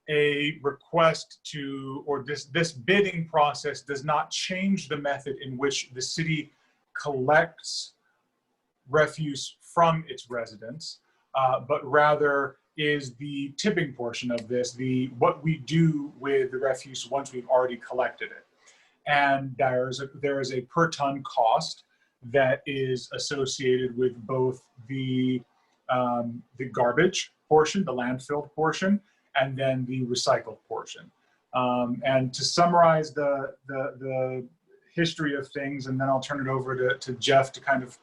a request to, or this bidding process does not change the method in which the city collects refuse from its residents, but rather is the tipping portion of this, what we do with the refuse once we've already collected it. And there is a per ton cost that is associated with both the garbage portion, the landfill portion, and then the recycled portion. And to summarize the history of things, and then I'll turn it over to Jeff to kind of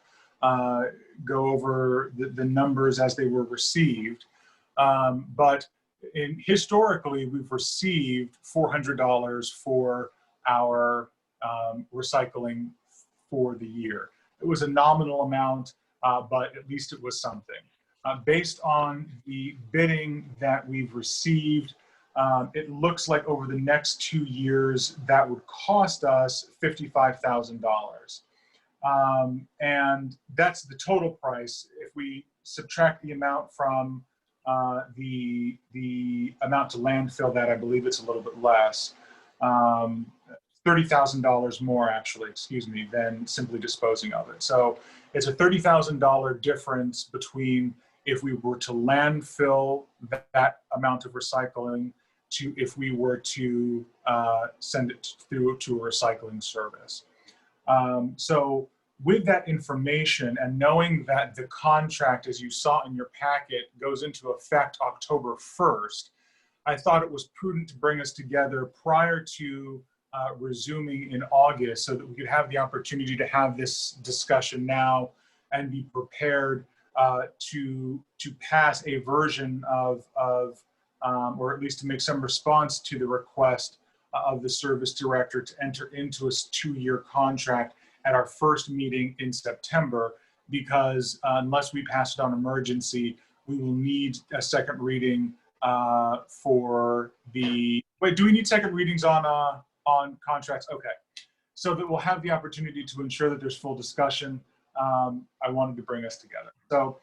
go over the numbers as they were received. But historically, we've received $400 for our recycling for the year. It was a nominal amount, but at least it was something. Based on the bidding that we've received, it looks like over the next 2 years, that would cost us $55,000. And that's the total price. If we subtract the amount from the amount to landfill, that I believe it's a little bit less, $30,000 more actually, excuse me, than simply disposing of it. So it's a $30,000 difference between if we were to landfill that amount of recycling to if we were to send it through to a recycling service. So with that information and knowing that the contract, as you saw in your packet, goes into effect October 1st, I thought it was prudent to bring us together prior to resuming in August so that we could have the opportunity to have this discussion now and be prepared to pass a version of or at least to make some response to the request of the service director to enter into a 2-year contract at our first meeting in September, because unless we pass it on emergency, we will need a second reading for the, wait, do we need second readings on contracts? Okay, so that we'll have the opportunity to ensure that there's full discussion. I wanted to bring us together. So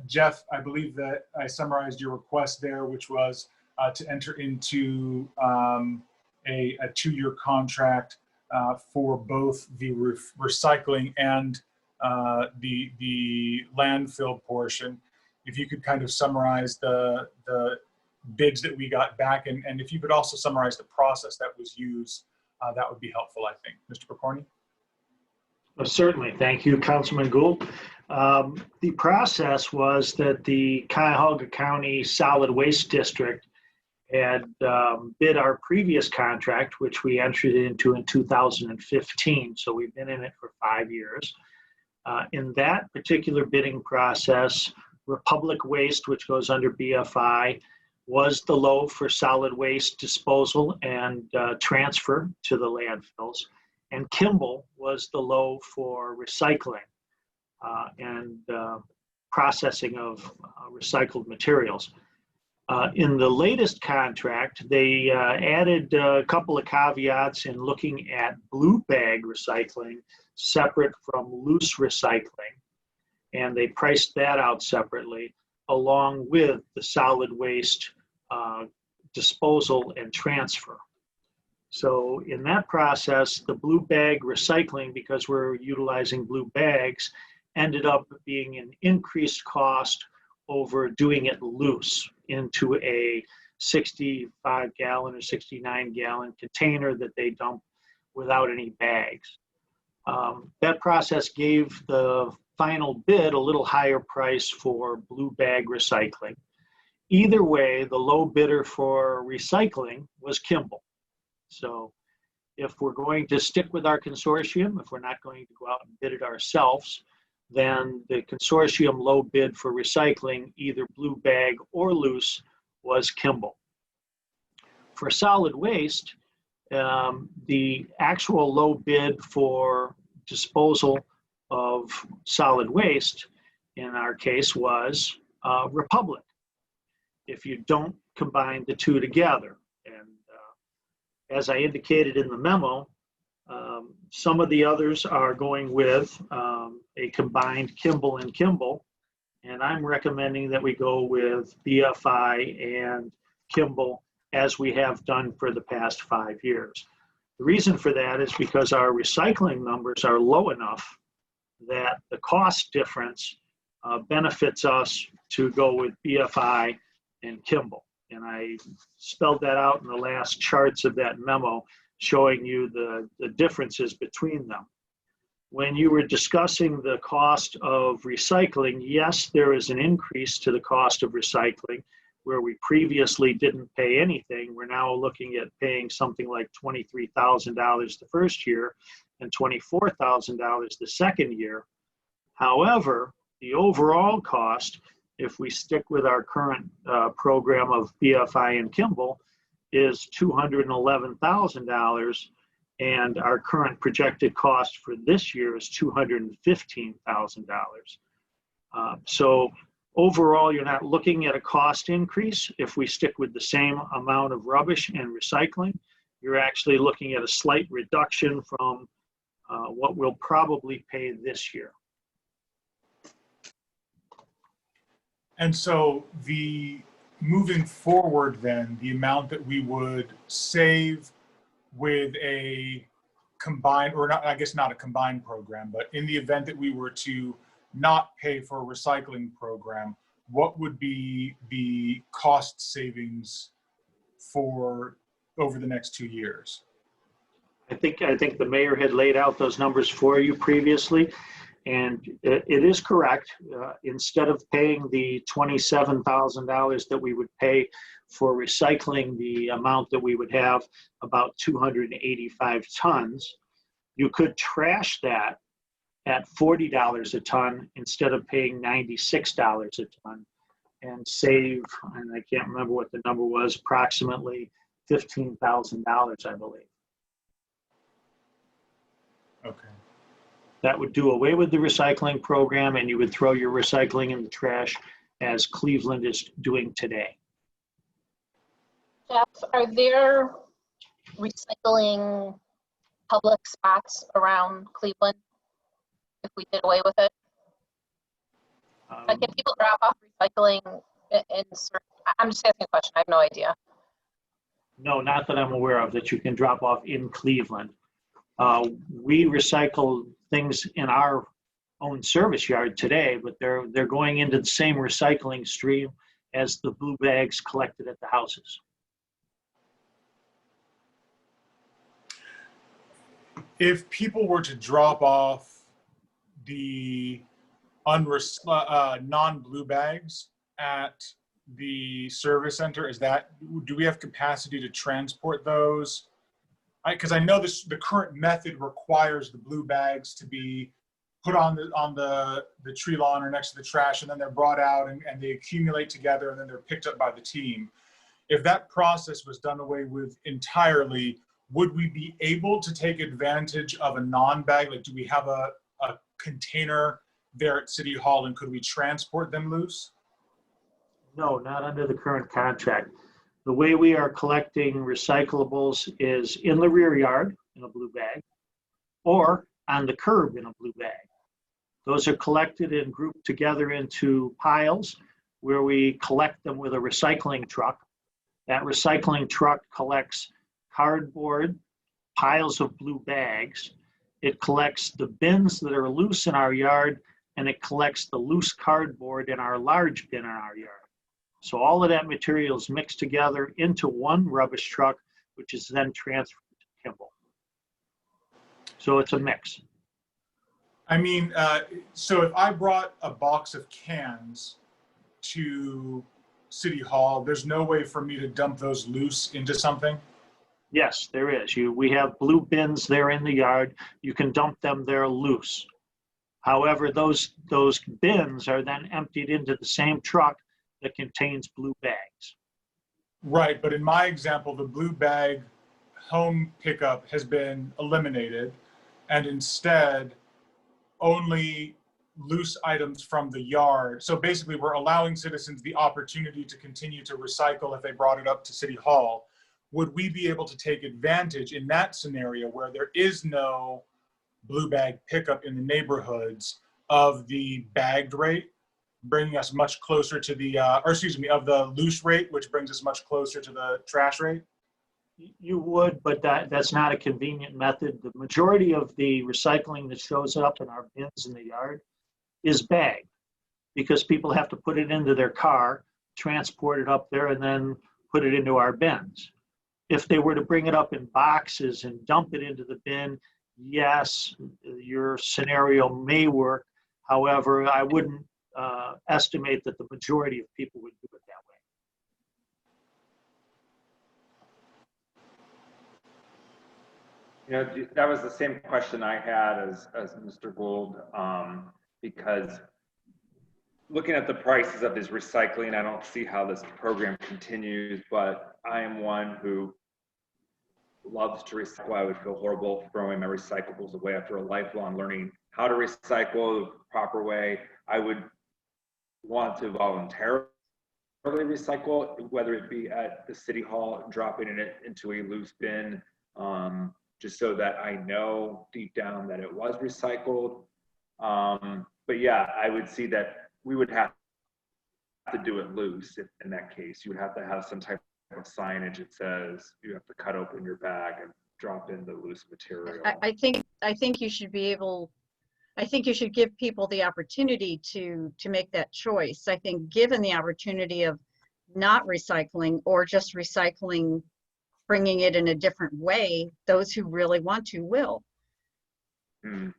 Jeff, I believe that I summarized your request there, which was to enter into a 2-year contract for both the recycling and the landfill portion. If you could kind of summarize the bids that we got back, and if you could also summarize the process that was used, that would be helpful, I think. Mr. Pokorny? Certainly. Thank you, Councilman Gould. The process was that the Cuyahoga County Solid Waste District had bid our previous contract, which we entered into in 2015. So we've been in it for 5 years. In that particular bidding process, Republic Waste, which goes under BFI, was the low for solid waste disposal and transfer to the landfills. And Kimball was the low for recycling and processing of recycled materials. In the latest contract, they added a couple of caveats in looking at blue bag recycling separate from loose recycling. And they priced that out separately along with the solid waste disposal and transfer. So in that process, the blue bag recycling, because we're utilizing blue bags, ended up being an increased cost over doing it loose into a 65-gallon or 69-gallon container that they dump without any bags. That process gave the final bid a little higher price for blue bag recycling. Either way, the low bidder for recycling was Kimball. So if we're going to stick with our consortium, if we're not going to go out and bid it ourselves, then the consortium low bid for recycling, either blue bag or loose, was Kimball. For solid waste, the actual low bid for disposal of solid waste, in our case, was Republic, if you don't combine the two together. And as I indicated in the memo, some of the others are going with a combined Kimball and Kimball, and I'm recommending that we go with BFI and Kimball as we have done for the past 5 years. The reason for that is because our recycling numbers are low enough that the cost difference benefits us to go with BFI and Kimball. And I spelled that out in the last charts of that memo, showing you the differences between them. When you were discussing the cost of recycling, yes, there is an increase to the cost of recycling. Where we previously didn't pay anything, we're now looking at paying something like $23,000 the first year and $24,000 the second year. However, the overall cost, if we stick with our current program of BFI and Kimball, is $211,000, and our current projected cost for this year is $215,000. So overall, you're not looking at a cost increase. If we stick with the same amount of rubbish and recycling, you're actually looking at a slight reduction from what we'll probably pay this year. And so moving forward then, the amount that we would save with a combined, or not, I guess not a combined program, but in the event that we were to not pay for a recycling program, what would be the cost savings for over the next 2 years? I think the mayor had laid out those numbers for you previously, and it is correct. Instead of paying the $27,000 that we would pay for recycling, the amount that we would have, about 285 tons, you could trash that at $40 a ton instead of paying $96 a ton, and save, and I can't remember what the number was, approximately $15,000, I believe. Okay. That would do away with the recycling program, and you would throw your recycling in the trash as Cleveland is doing today. Jeff, are there recycling public spots around Cleveland if we did away with it? Like, can people drop off recycling in certain, I'm just asking a question, I have no idea. No, not that I'm aware of that you can drop off in Cleveland. We recycle things in our own service yard today, but they're going into the same recycling stream as the blue bags collected at the houses. If people were to drop off the non-blue bags at the service center? Do we have capacity to transport those? Because I know the current method requires the blue bags to be put on the tree lawn or next to the trash, and then they're brought out and they accumulate together, and then they're picked up by the team. If that process was done away with entirely, would we be able to take advantage of a non-bag? Like, do we have a container there at City Hall, and could we transport them loose? No, not under the current contract. The way we are collecting recyclables is in the rear yard in a blue bag or on the curb in a blue bag. Those are collected and grouped together into piles where we collect them with a recycling truck. That recycling truck collects cardboard, piles of blue bags. It collects the bins that are loose in our yard, and it collects the loose cardboard in our large bin in our yard. So all of that material is mixed together into one rubbish truck, which is then transferred to Kimball. So it's a mix. I mean, so if I brought a box of cans to City Hall, there's no way for me to dump those loose into something? Yes, there is. We have blue bins there in the yard. You can dump them there loose. However, those bins are then emptied into the same truck that contains blue bags. Right, but in my example, the blue bag home pickup has been eliminated, and instead only loose items from the yard. So basically we're allowing citizens the opportunity to continue to recycle if they brought it up to City Hall. Would we be able to take advantage in that scenario where there is no blue bag pickup in the neighborhoods of the bagged rate, bringing us much closer to the, of the loose rate, which brings us much closer to the trash rate? You would, but that's not a convenient method. The majority of the recycling that shows up in our bins in the yard is bagged because people have to put it into their car, transport it up there, and then put it into our bins. If they were to bring it up in boxes and dump it into the bin, yes, your scenario may work. However, I wouldn't estimate that the majority of people would do it that way. You know, that was the same question I had as Mr. Gould, because looking at the prices of this recycling, I don't see how this program continues, but I am one who loves to recycle. I would feel horrible throwing my recyclables away after a lifelong learning how to recycle the proper way. I would want to voluntarily recycle, whether it be at the City Hall, dropping it into a loose bin, just so that I know deep down that it was recycled. But yeah, I would see that we would have to do it loose in that case. You would have to have some type of signage that says you have to cut open your bag and drop in the loose material. I think you should be able, I think you should give people the opportunity to make that choice. I think given the opportunity of not recycling or just recycling, bringing it in a different way, those who really want to will. You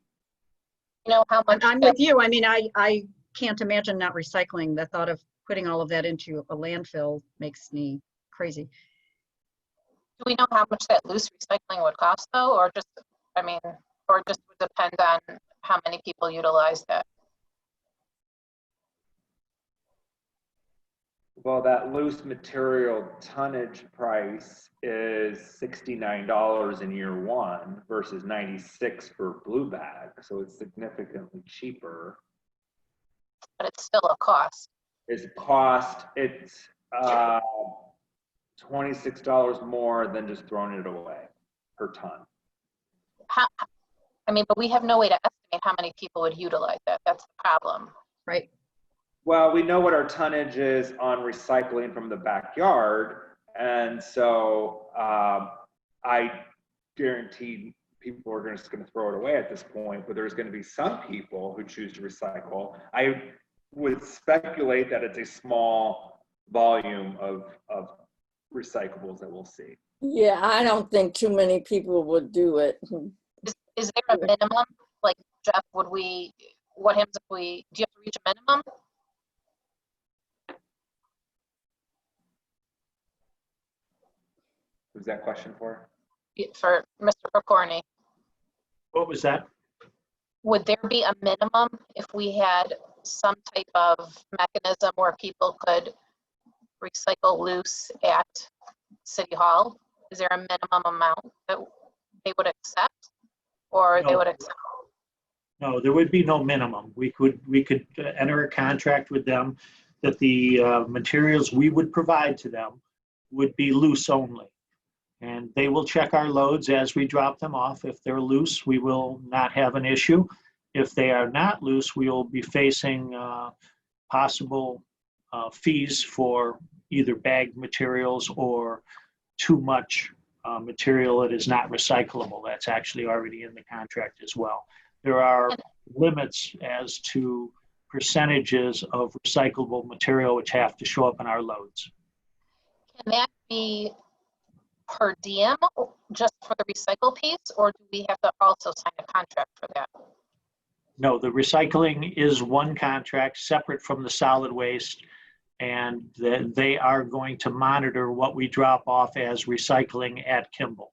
know how much I'm with you. I mean, I can't imagine not recycling. The thought of putting all of that into a landfill makes me crazy. Do we know how much that loose recycling would cost though, or just, I mean, or just would depend on how many people utilize that? Well, that loose material tonnage price is $69 in year one versus $96 for blue bag. So it's significantly cheaper. But it's still a cost. It's $26 more than just throwing it away per ton. I mean, but we have no way to estimate how many people would utilize that. That's the problem. Right. Well, we know what our tonnage is on recycling from the backyard. And so I guarantee people are just going to throw it away at this point, but there's going to be some people who choose to recycle. I would speculate that it's a small volume of recyclables that we'll see. Yeah, I don't think too many people would do it. Is there a minimum? Like, Jeff, what happens if do you have to reach a minimum? Who's that question for? For Mr. Pokorny. What was that? Would there be a minimum if we had some type of mechanism where people could recycle loose at City Hall? Is there a minimum amount that they would accept, or they No. would accept? No, there would be no minimum. We could enter a contract with them that the materials we would provide to them would be loose only. And they will check our loads as we drop them off. If they're loose, we will not have an issue. If they are not loose, we will be facing possible fees for either bagged materials or too much material that is not recyclable. That's actually already in the contract as well. There are limits as to percentages of recyclable material which have to show up in our loads. Can that be per diem just for the recycle piece, or do we have to also sign a contract for that? No, the recycling is one contract separate from the solid waste, and they are going to monitor what we drop off as recycling at Kimball.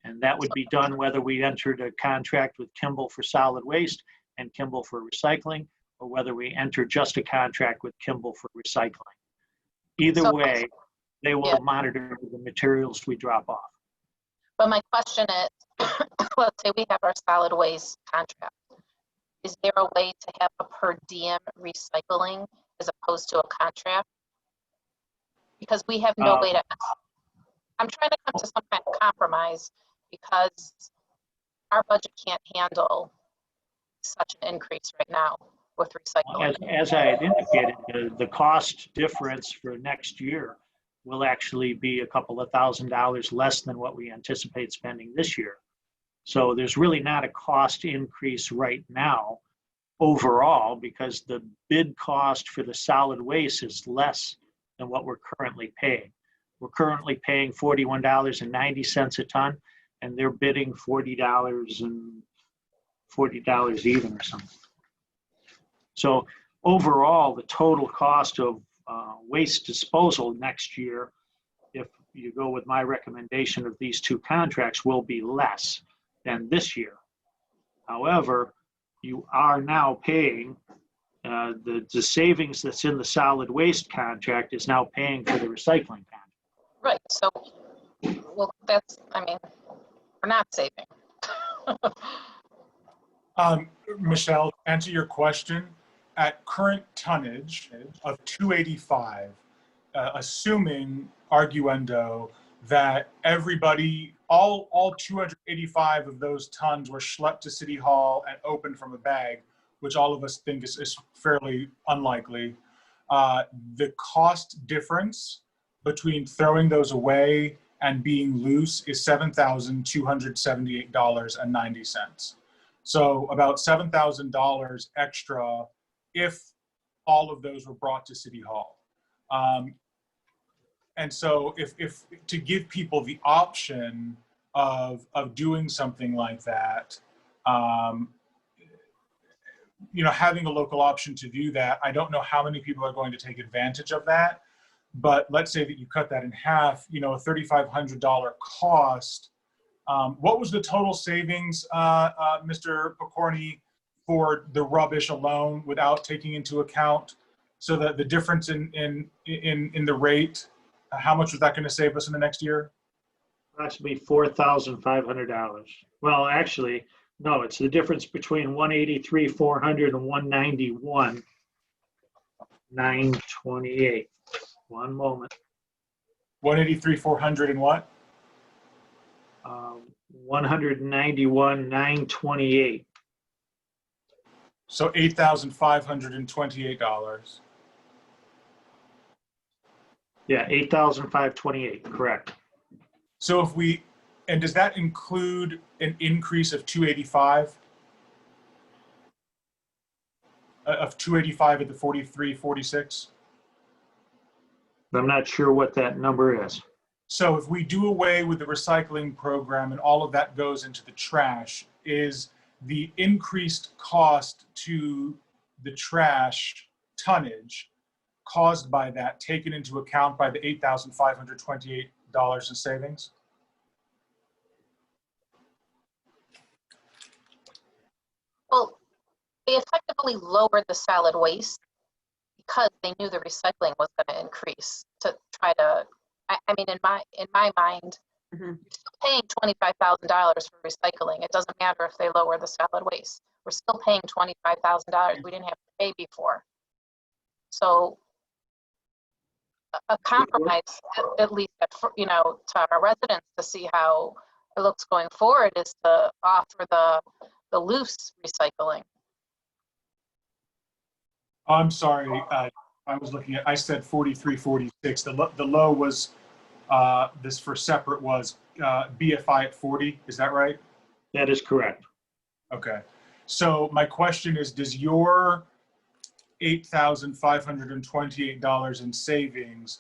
And that would be done whether we entered a contract with Kimball for solid waste and Kimball for recycling, or whether we enter just a contract with Kimball for recycling. Either way, they will monitor the materials we drop off. But my question is, let's say we have our solid waste contract. Is there a way to have a per diem recycling as opposed to a contract? Because we have no way to, I'm trying to come to some kind of compromise because our budget can't handle such an increase right now with recycling. As I had indicated, the cost difference for next year will actually be a couple of $1,000s less than what we anticipate spending this year. So there's really not a cost increase right now overall, because the bid cost for the solid waste is less than what we're currently paying. We're currently paying $41.90 a ton, and they're bidding $40 even or something. So overall, the total cost of waste disposal next year, if you go with my recommendation of these two contracts, will be less than this year. However, you are now paying, the savings that's in the solid waste contract is now paying for the recycling contract. Right, so, well, that's, I mean, we're not saving. Michelle, to answer your question, at current tonnage of 285, assuming arguendo that everybody, all 285 of those tons were schlepped to City Hall and opened from a bag, which all of us think is fairly unlikely, the cost difference between throwing those away and being loose is $7,278.90. So about $7,000 extra if all of those were brought to City Hall. And so if to give people the option of doing something like that, you know, having a local option to do that, I don't know how many people are going to take advantage of that, but let's say that you cut that in half, you know, a $3,500 cost. What was the total savings, Mr. Pokorny, for the rubbish alone without taking into account, so that the difference in the rate, how much was that going to save us in the next year? Approximately $4,500. Well, actually, no, it's the difference between 183,400 and 191,928. One moment. 183,400 and what? 191,928. So $8,528. Yeah, 8,528, correct. So if we, and does that include an increase of 285? Of 285 at the 43.46? I'm not sure what that number is. So if we do away with the recycling program and all of that goes into the trash, is the increased cost to the trash tonnage caused by that taken into account by the $8,528 in savings? purposefully lowered the solid waste because they knew the recycling was going to increase to try to, I mean, in my mind, you're still paying $25,000 for recycling. It doesn't matter if they lower the solid waste. We're still paying $25,000 we didn't have to pay before. So a compromise, at least, you know, to our residents to see how it looks going forward, is to offer the loose recycling. I'm sorry, I was looking at, I said 4346. The low was, this for separate was BFI at 40, is that right? That is correct. Okay. So my question is, does your $8,528 in savings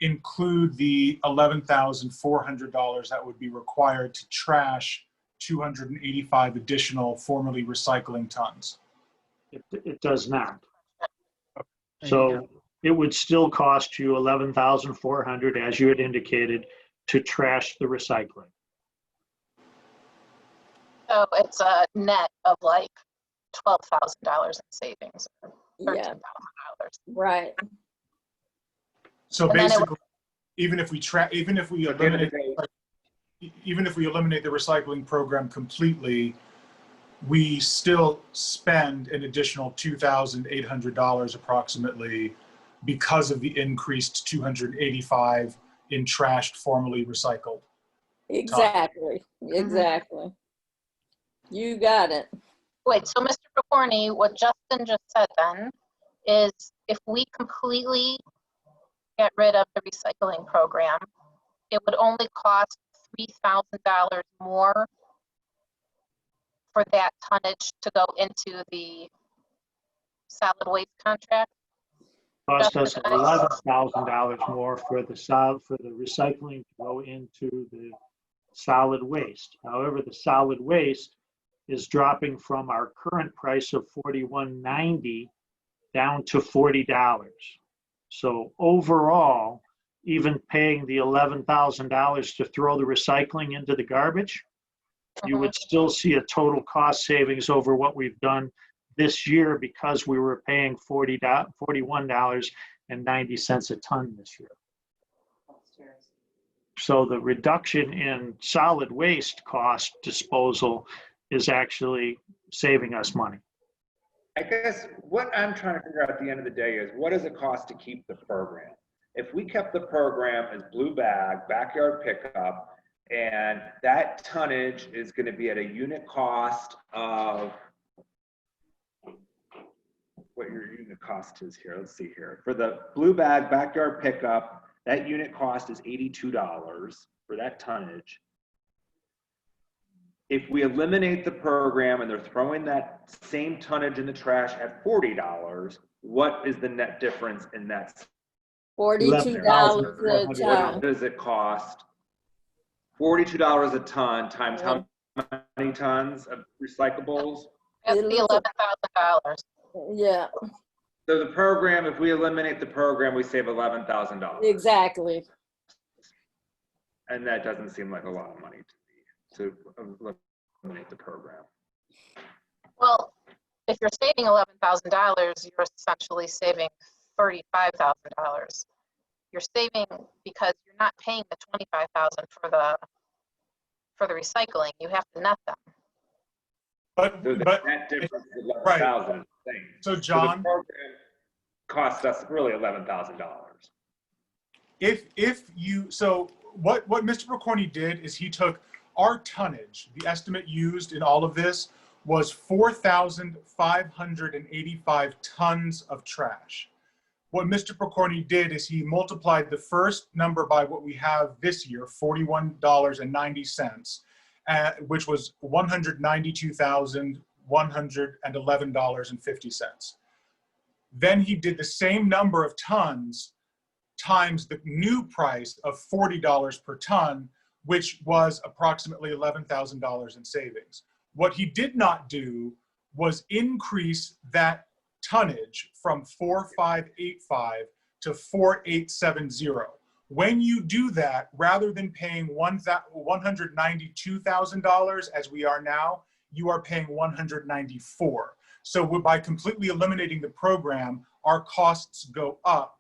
include the $11,400 that would be required to trash 285 additional formerly recycling tons? It does not. So it would still cost you $11,400, as you had indicated, to trash the recycling. So it's a net of like $12,000 in savings, or $13,000. Right. So basically, even if we eliminate the recycling program completely, we still spend an additional $2,800 approximately because of the increased 285 in trashed formerly recycled. Exactly. Exactly. You got it. Wait, so Mr. Picorni, what Justin just said then is if we completely get rid of the recycling program, it would only cost $3,000 more for that tonnage to go into the solid waste contract. Cost us $11,000 more for the recycling to go into the solid waste. However, the solid waste is dropping from our current price of $41.90 down to $40. So overall, even paying the $11,000 to throw the recycling into the garbage, you would still see a total cost savings over what we've done this year because we were paying $41.90 a ton this year. So the reduction in solid waste cost disposal is actually saving us money. I guess what I'm trying to figure out at the end of the day is, what does it cost to keep the program? If we kept the program as blue bag, backyard pickup, and that tonnage is going to be at a unit cost of, what your unit cost is here, let's see here. For the blue bag, backyard pickup, that unit cost is $82 for that tonnage. If we eliminate the program and they're throwing that same tonnage in the trash at $40, what is the net difference in that? $42 a ton. What does it cost? $42 a ton times how many tons of recyclables? That's the $11,000. Yeah. So the program, if we eliminate the program, we save $11,000. Exactly. And that doesn't seem like a lot of money to eliminate the program. Well, if you're saving $11,000, you're essentially saving $35,000. You're saving because you're not paying the $25,000 for the recycling. You have to net them. But that difference is $11,000. Right. So John, so the program cost us really $11,000. So what Mr. Picorni did is he took our tonnage. The estimate used in all of this was 4,585 tons of trash. What Mr. Picorni did is he multiplied the first number by what we have this year, $41.90, which was $192,111.50. Then he did the same number of tons times the new price of $40 per ton, which was approximately $11,000 in savings. What he did not do was increase that tonnage from 4,585 to 4,870. When you do that, rather than paying $192,000 as we are now, you are paying $194. So by completely eliminating the program, our costs go up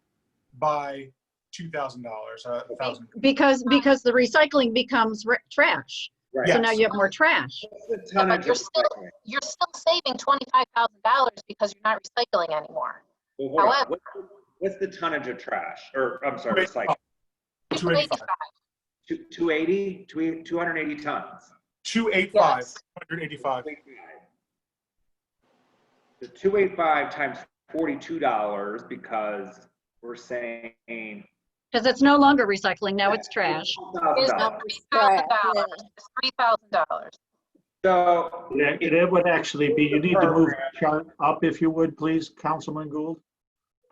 by $2,000, $1,000. Because the recycling becomes trash. Right. So now Yes. you have more trash. What's the Yeah, tonnage but you're of still recycling? you're still saving $25,000 because you're not recycling anymore. Well, hold on. However, What's the tonnage of trash? Or, I'm sorry, recycling. 285. 280? 280 tons. 285. Yes. 285. The 285 times $42 because we're saying Because it's no longer recycling, now it's trash. It's $1,000. $3,000. It's $3,000. So It would actually be, you need to move the chart up if you would, please, Councilman Gould.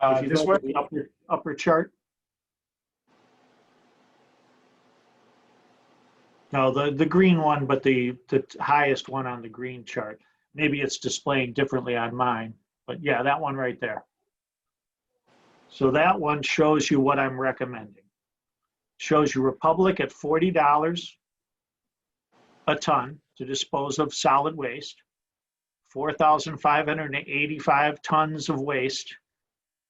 If you This go way? to the upper chart. No, the green one, but the highest one on the green chart. Maybe it's displaying differently on mine, but yeah, that one right there. So that one shows you what I'm recommending. Shows you Republic at $40 a ton to dispose of solid waste, 4,585 tons of waste,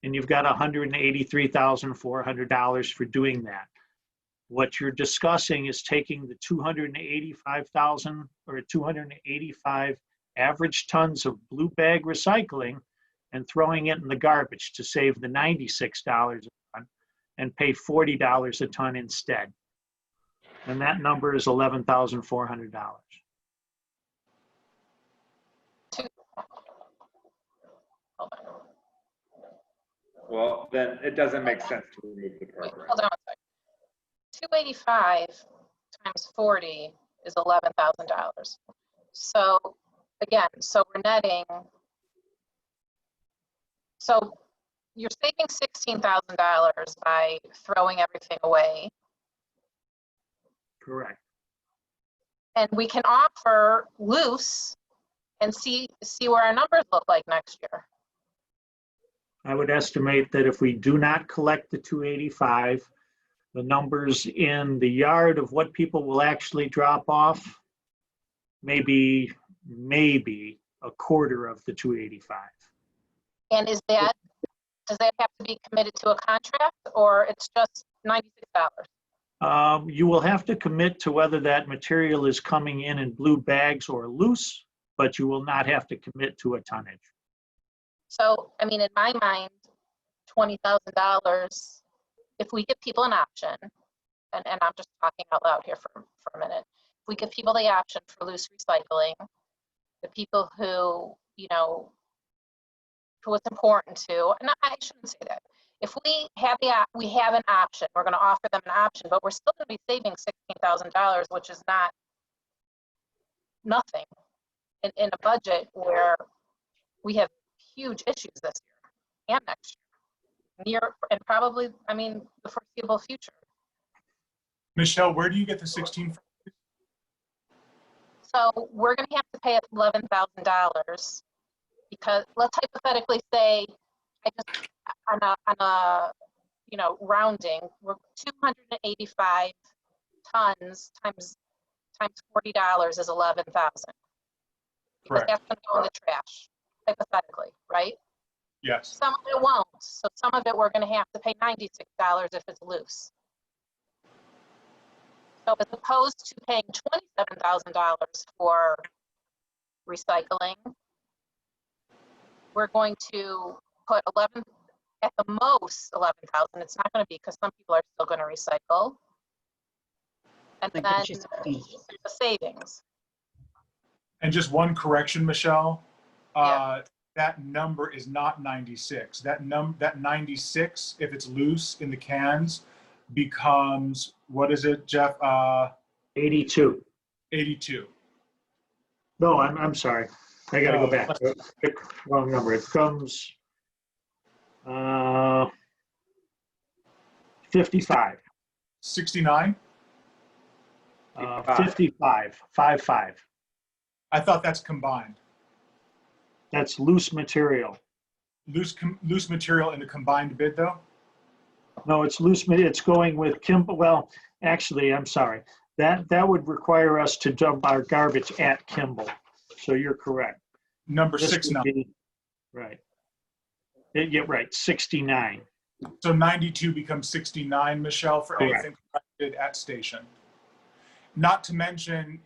and you've got $183,400 for doing that. What you're discussing is taking the 285,000 or 285 average tons of blue bag recycling and throwing it in the garbage to save the $96 a ton and pay $40 a ton instead. And that number is $11,400. well, then it doesn't make sense to remove the program. Hold on a second. 285 times 40 is $11,000. So again, so we're netting. So you're saving $16,000 by throwing everything away. Correct. And we can offer loose and see where our numbers look like next year. I would estimate that if we do not collect the 285, the numbers in the yard of what people will actually drop off, maybe a quarter of the 285. And does that have to be committed to a contract, or it's just $96? You will have to commit to whether that material is coming in blue bags or loose, but you will not have to commit to a tonnage. So, I mean, in my mind, $20,000, if we give people an option, and I'm just talking out loud here for a minute, if we give people the option for loose recycling, the people who, you know, who it's important to, and I shouldn't say that. If we have an option, we're going to offer them an option, but we're still going to be saving $16,000, which is nothing in a budget where we have huge issues this year and next year, and probably, I mean, the foreseeable future. Michelle, where do you get the 16 from? So we're going to have to pay $11,000 because let's hypothetically say, on a you know, rounding, we're 285 tons times $40 is 11,000. Because Correct. that's going to go in the trash, hypothetically, right? Yes. Some of it won't. So some of it we're going to have to pay $96 if it's loose. So as opposed to paying $27,000 for recycling, we're going to put at the most 11,000. It's not going to be, because some people are still going to recycle. And then the savings. And just one correction, Michelle. Yeah. That number is not 96. That 96, if it's loose in the cans, becomes, what is it, Jeff? 82. 82. No, I'm sorry. I got to go back. Wrong number. It comes 55. 69? 55. 55. I thought that's combined. That's loose material. Loose material in the combined bid, though? No, it's loose. It's going with Kimball. Well, actually, I'm sorry. That would require us to dump our garbage at Kimball. So you're correct. number This would 69. be- Right. Yeah, right, 69. So 92 becomes 69, Michelle, for Correct. anything collected at station. Not to mention,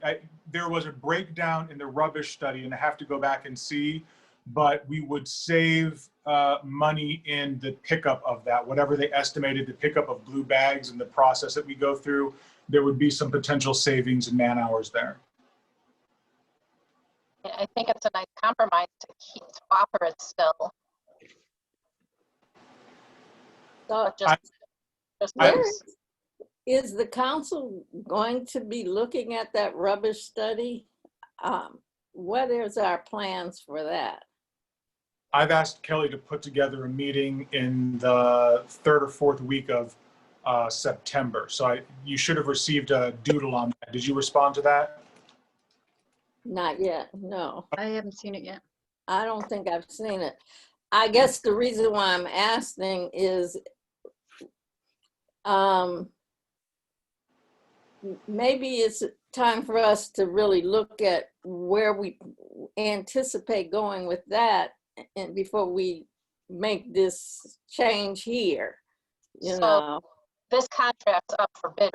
there was a breakdown in the rubbish study, and I have to go back and see, but we would save money in the pickup of that. Whatever they estimated the pickup of blue bags and the process that we go through, there would be some potential savings in man hours there. I think it's a nice compromise to offer it still. So is the council going to be looking at that rubbish study? What is our plans for that? I've asked Kelly to put together a meeting in the 3rd or 4th week of September. So you should have received a doodle on that. Did you respond to that? Not yet, no. I haven't seen it yet. I don't think I've seen it. I guess the reason why I'm asking is maybe it's time for us to really look at where we anticipate going with that, and before we make this change here, you know. This contract's up for bid.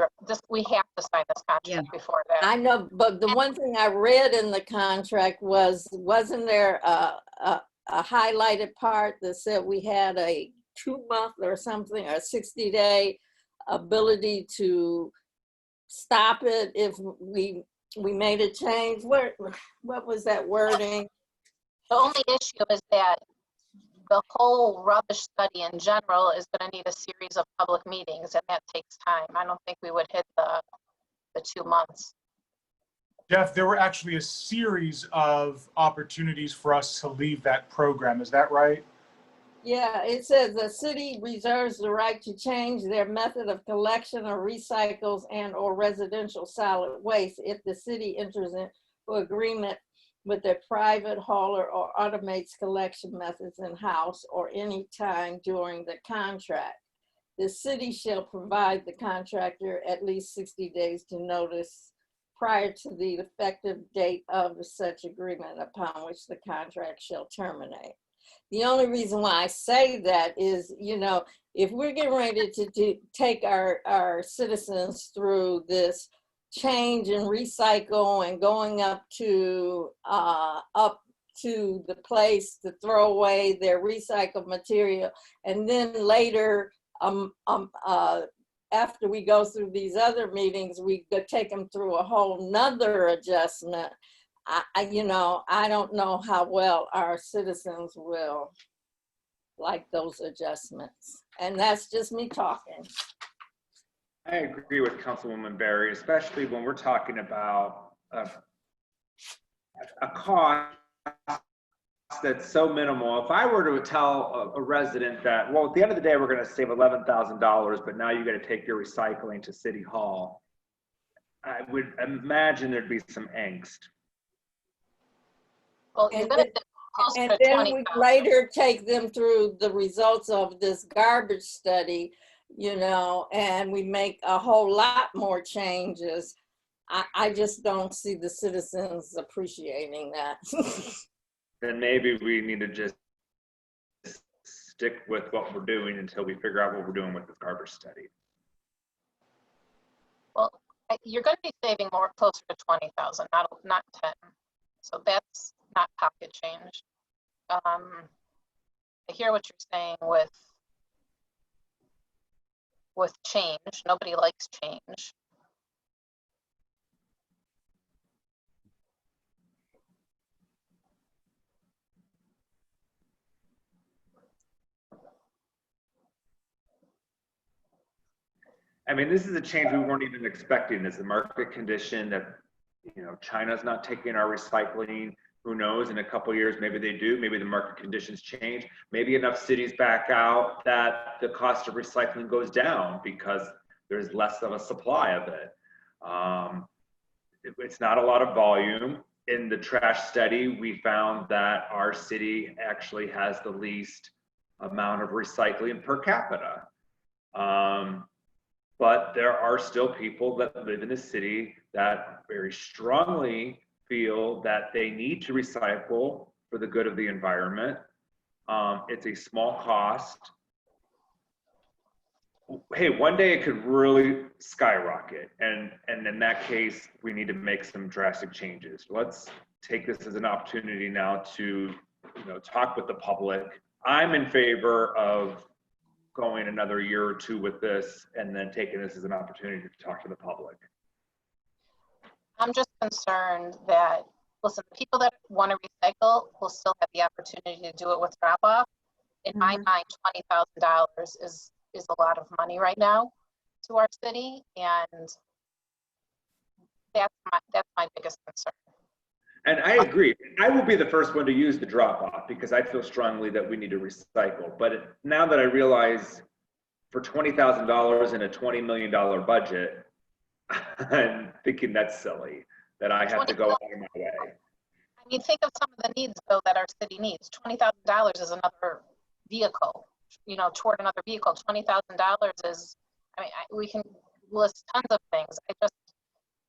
We have to sign this contract before that. I know, but the one thing I read in the contract wasn't there a highlighted part that said we had a 2-month or something, or 60-day ability to stop it if we made a change? What was that wording? The only issue is that the whole rubbish study in general is going to need a series of public meetings, and that takes time. I don't think we would hit the 2 months. Jeff, there were actually a series of opportunities for us to leave that program. Is that right? Yeah, it says the city reserves the right to change their method of collection of recycles and or residential solid waste if the city enters into agreement with a private hauler or automates collection methods in-house or any time during the contract. The city shall provide the contractor at least 60 days to notice prior to the effective date of such agreement upon which the contract shall terminate. The only reason why I say that is, you know, if we're getting ready to take our citizens through this change and recycle and going up to the place to throw away their recycled material, and then later after we go through these other meetings, we could take them through a whole nother adjustment. You know, I don't know how well our citizens will like those adjustments, and that's just me talking. I agree with Councilwoman Berry, especially when we're talking about a cost that's so minimal. If I were to tell a resident that, well, at the end of the day, we're going to save $11,000, but now you got to take your recycling to City Hall, I would imagine there'd be some angst. Well, And then we later take them through the results of this garbage study, you know, and we make a whole lot more changes. I just don't see the citizens appreciating that. Then maybe we need to just stick with what we're doing until we figure out what we're doing with this garbage study. Well, you're going to be saving more, closer to 20,000, not 10. So that's not pocket change. I hear what you're saying with change. Nobody likes change. I mean, this is a change we weren't even expecting. It's a market condition that, you know, China's not taking our recycling. Who knows, in a couple of years, maybe they do. Maybe the market conditions change. Maybe enough cities back out that the cost of recycling goes down because there's less of a supply of it. It's not a lot of volume. In the trash study, we found that our city actually has the least amount of recycling per capita. But there are still people that live in the city that very strongly feel that they need to recycle for the good of the environment. It's a small cost. Hey, one day it could really skyrocket, and in that case, we need to make some drastic changes. Let's take this as an opportunity now to, talk with the public. I'm in favor of going another year or two with this, and then taking this as an opportunity to talk to the public. I'm just concerned that, listen, the people that want to recycle will still have the opportunity to do it with drop off. In my mind, $20,000 is a lot of money right now to our city, and that's my biggest concern. And I agree. I will be the first one to use the drop off because I feel strongly that we need to recycle. But now that I realize for $20,000 in a $20 million budget, I'm thinking that's silly that I have to go out of my way. I mean, think of some of the needs though that our city needs. $20,000 is another vehicle, toward another vehicle. $20,000 is, we can list tons of things.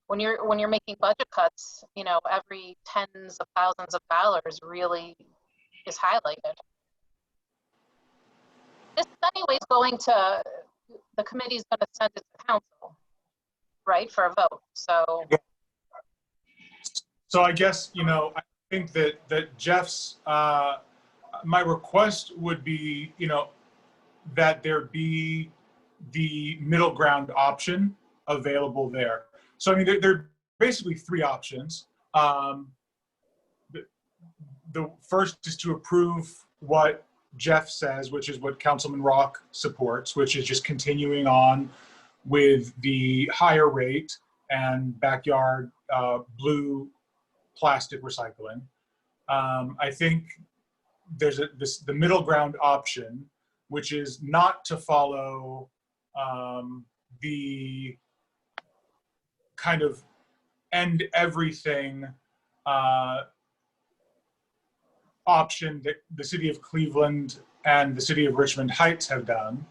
When you're making budget cuts, every tens of thousands of dollars really is highlighted. This anyways going to, the committee's going to send it to council, right, for a vote. So I guess, I think that Jeff's, my request would be, that there be the middle ground option available there. So, there are basically three options. The first is to approve what Jeff says, which is what Councilman Rock supports, which is just continuing on with the higher rate and backyard blue plastic recycling. I think there's the middle ground option, which is not to follow the kind of end everything option that the city of Cleveland and the city of Richmond Heights have done,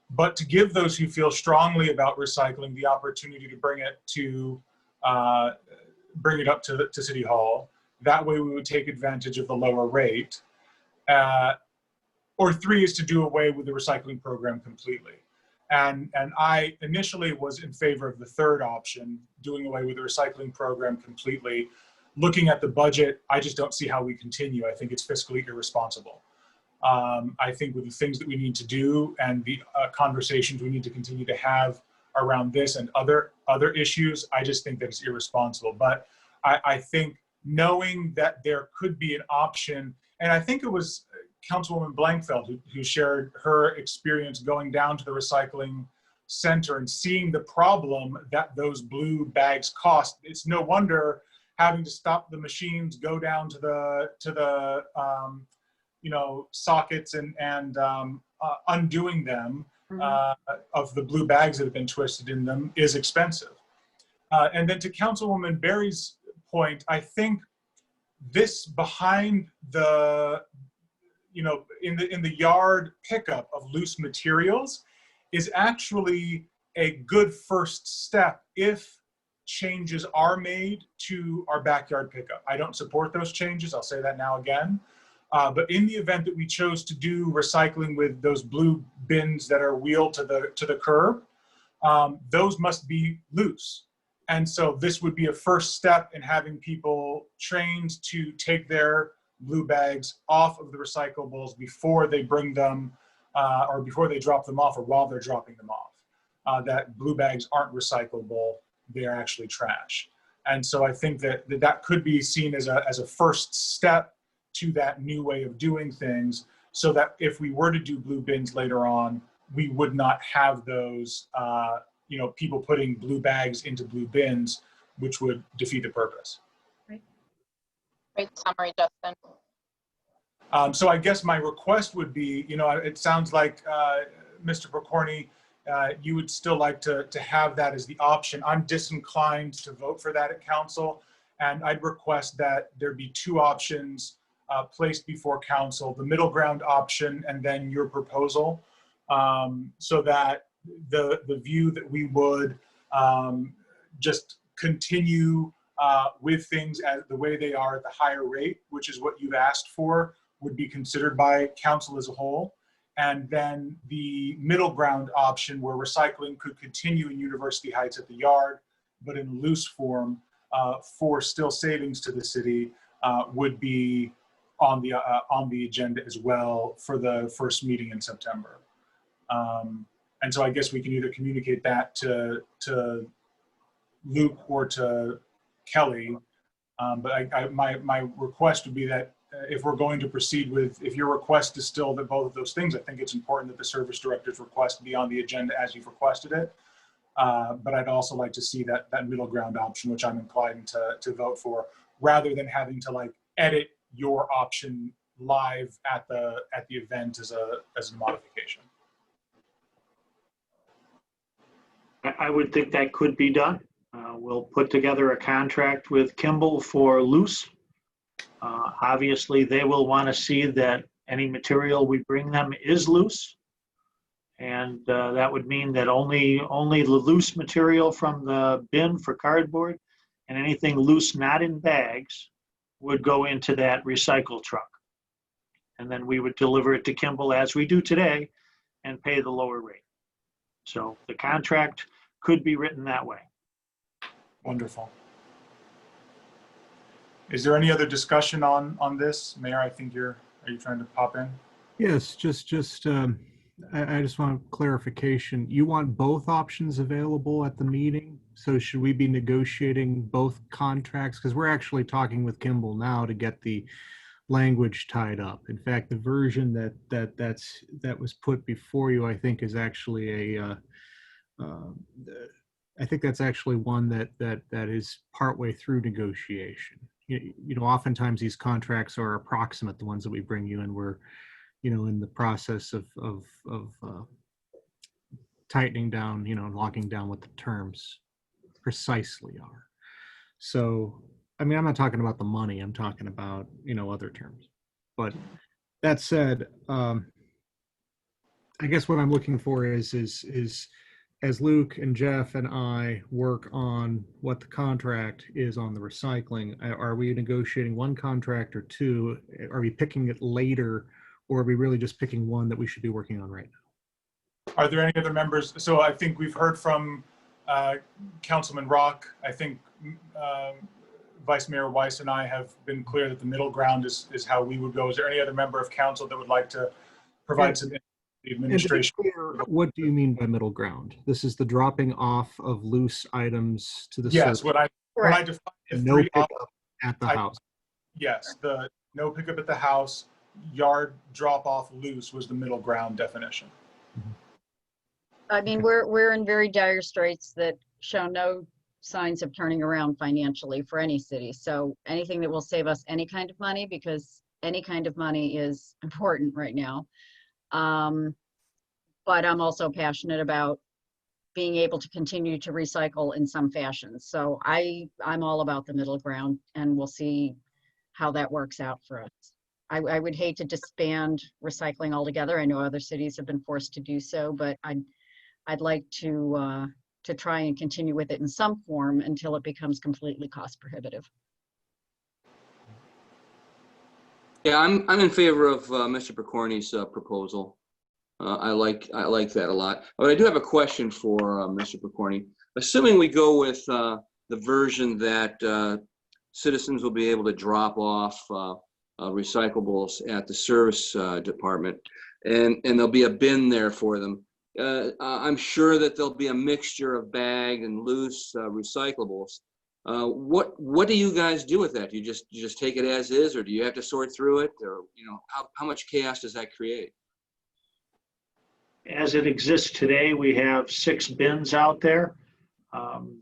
but to give those who feel strongly about recycling the opportunity to bring it up to City Hall. That way we would take advantage of the lower rate. Or three is to do away with the recycling program completely. And I initially was in favor of the third option, doing away with the recycling program completely. Looking at the budget, I just don't see how we continue. I think it's fiscally irresponsible. I think with the things that we need to do and the conversations we need to continue to have around this and other issues, I just think that it's irresponsible. But I think knowing that there could be an option, and I think it was Councilwoman Blankfeld who shared her experience going down to the recycling center and seeing the problem that those blue bags cost. It's no wonder having to stop the machines, go down to the sockets and undoing them of the blue bags that have been twisted in them is expensive. And then to Councilwoman Berry's point, I think this behind the, in the yard pickup of loose materials is actually a good first step if changes are made to our backyard pickup. I don't support those changes. I'll say that now again. But in the event that we chose to do recycling with those blue bins that are wheeled to the curb, those must be loose. And so this would be a first step in having people trained to take their blue bags off of the recyclables before they bring them or before they drop them off or while they're dropping them off. That blue bags aren't recyclable, they're actually trash. And so I think that could be seen as a first step to that new way of doing things, so that if we were to do blue bins later on, we would not have those people putting blue bags into blue bins, which would defeat the purpose. Great summary, Justin. So I guess my request would be, it sounds like Mr. Pokorny, you would still like to have that as the option. I'm disinclined to vote for that at council, and I'd request that there be two options placed before council, the middle ground option and then your proposal, so that the view that we would just continue with things as the way they are at the higher rate, which is what you've asked for, would be considered by council as a whole. And then the middle ground option where recycling could continue in University Heights at the yard, but in loose form for still savings to the city would be on the agenda as well for the first meeting in September. And so I guess we can either communicate that to Luke or to Kelly. But my request would be that if we're going to proceed with, if your request is still that both of those things, I think it's important that the service director's request be on the agenda as you've requested it. But I'd also like to see that middle ground option, which I'm inclined to vote for, rather than having to like edit your option live at the event as a modification. I would think that could be done. We'll put together a contract with Kimball for loose. Obviously, they will want to see that any material we bring them is loose. And that would mean that only the loose material from the bin for cardboard and anything loose not in bags would go into that recycle truck. And then we would deliver it to Kimball as we do today and pay the lower rate. So the contract could be written that way. Wonderful. Is there any other discussion on this? Mayor, I think are you trying to pop in? Yes, I just want clarification. You want both options available at the meeting? So should we be negotiating both contracts? Because we're actually talking with Kimball now to get the language tied up. In fact, the version that was put before you, I think, is actually I think that's actually one that is partway through negotiation. You know, oftentimes these contracts are approximate, the ones that we bring you, and we're, you know, in the process of tightening down, you know, locking down what the terms precisely are. So, I mean, I'm not talking about the money, I'm talking about, you know, other terms. But that said, I guess what I'm looking for is as Luke and Jeff and I work on what the contract is on the recycling, are we negotiating one contract or two? Are we picking it later, or are we really just picking one that we should be working on right now? Are there any other members? So I think we've heard from Councilman Rock. I think Vice Mayor Weiss and I have been clear that the middle ground is how we would go. Is there any other member of council that would like to provide some the administration? Clear, what do you mean by middle ground? This is the dropping off of loose items to the yes. service. When I define the no three pickup at the house. Yes, the no pickup at the house, yard drop off loose was the middle ground definition. I mean, we're in very dire straits that show no signs of turning around financially for any city. So anything that will save us any kind of money, because any kind of money is important right now. But I'm also passionate about being able to continue to recycle in some fashion. So I'm all about the middle ground, and we'll see how that works out for us. I would hate to disband recycling altogether. I know other cities have been forced to do so, but I'd like to try and continue with it in some form until it becomes completely cost prohibitive. Yeah, I'm in favor of Mr. Picorni's proposal. I like that a lot. But I do have a question for Mr. Picorni. Assuming we go with the version that citizens will be able to drop off recyclables at the service department, and there'll be a bin there for them. I'm sure that there'll be a mixture of bag and loose recyclables. What do you guys do with that? Do you just take it as is, or do you have to sort through it, or how much chaos does that create? As it exists today, we have 6 bins out there.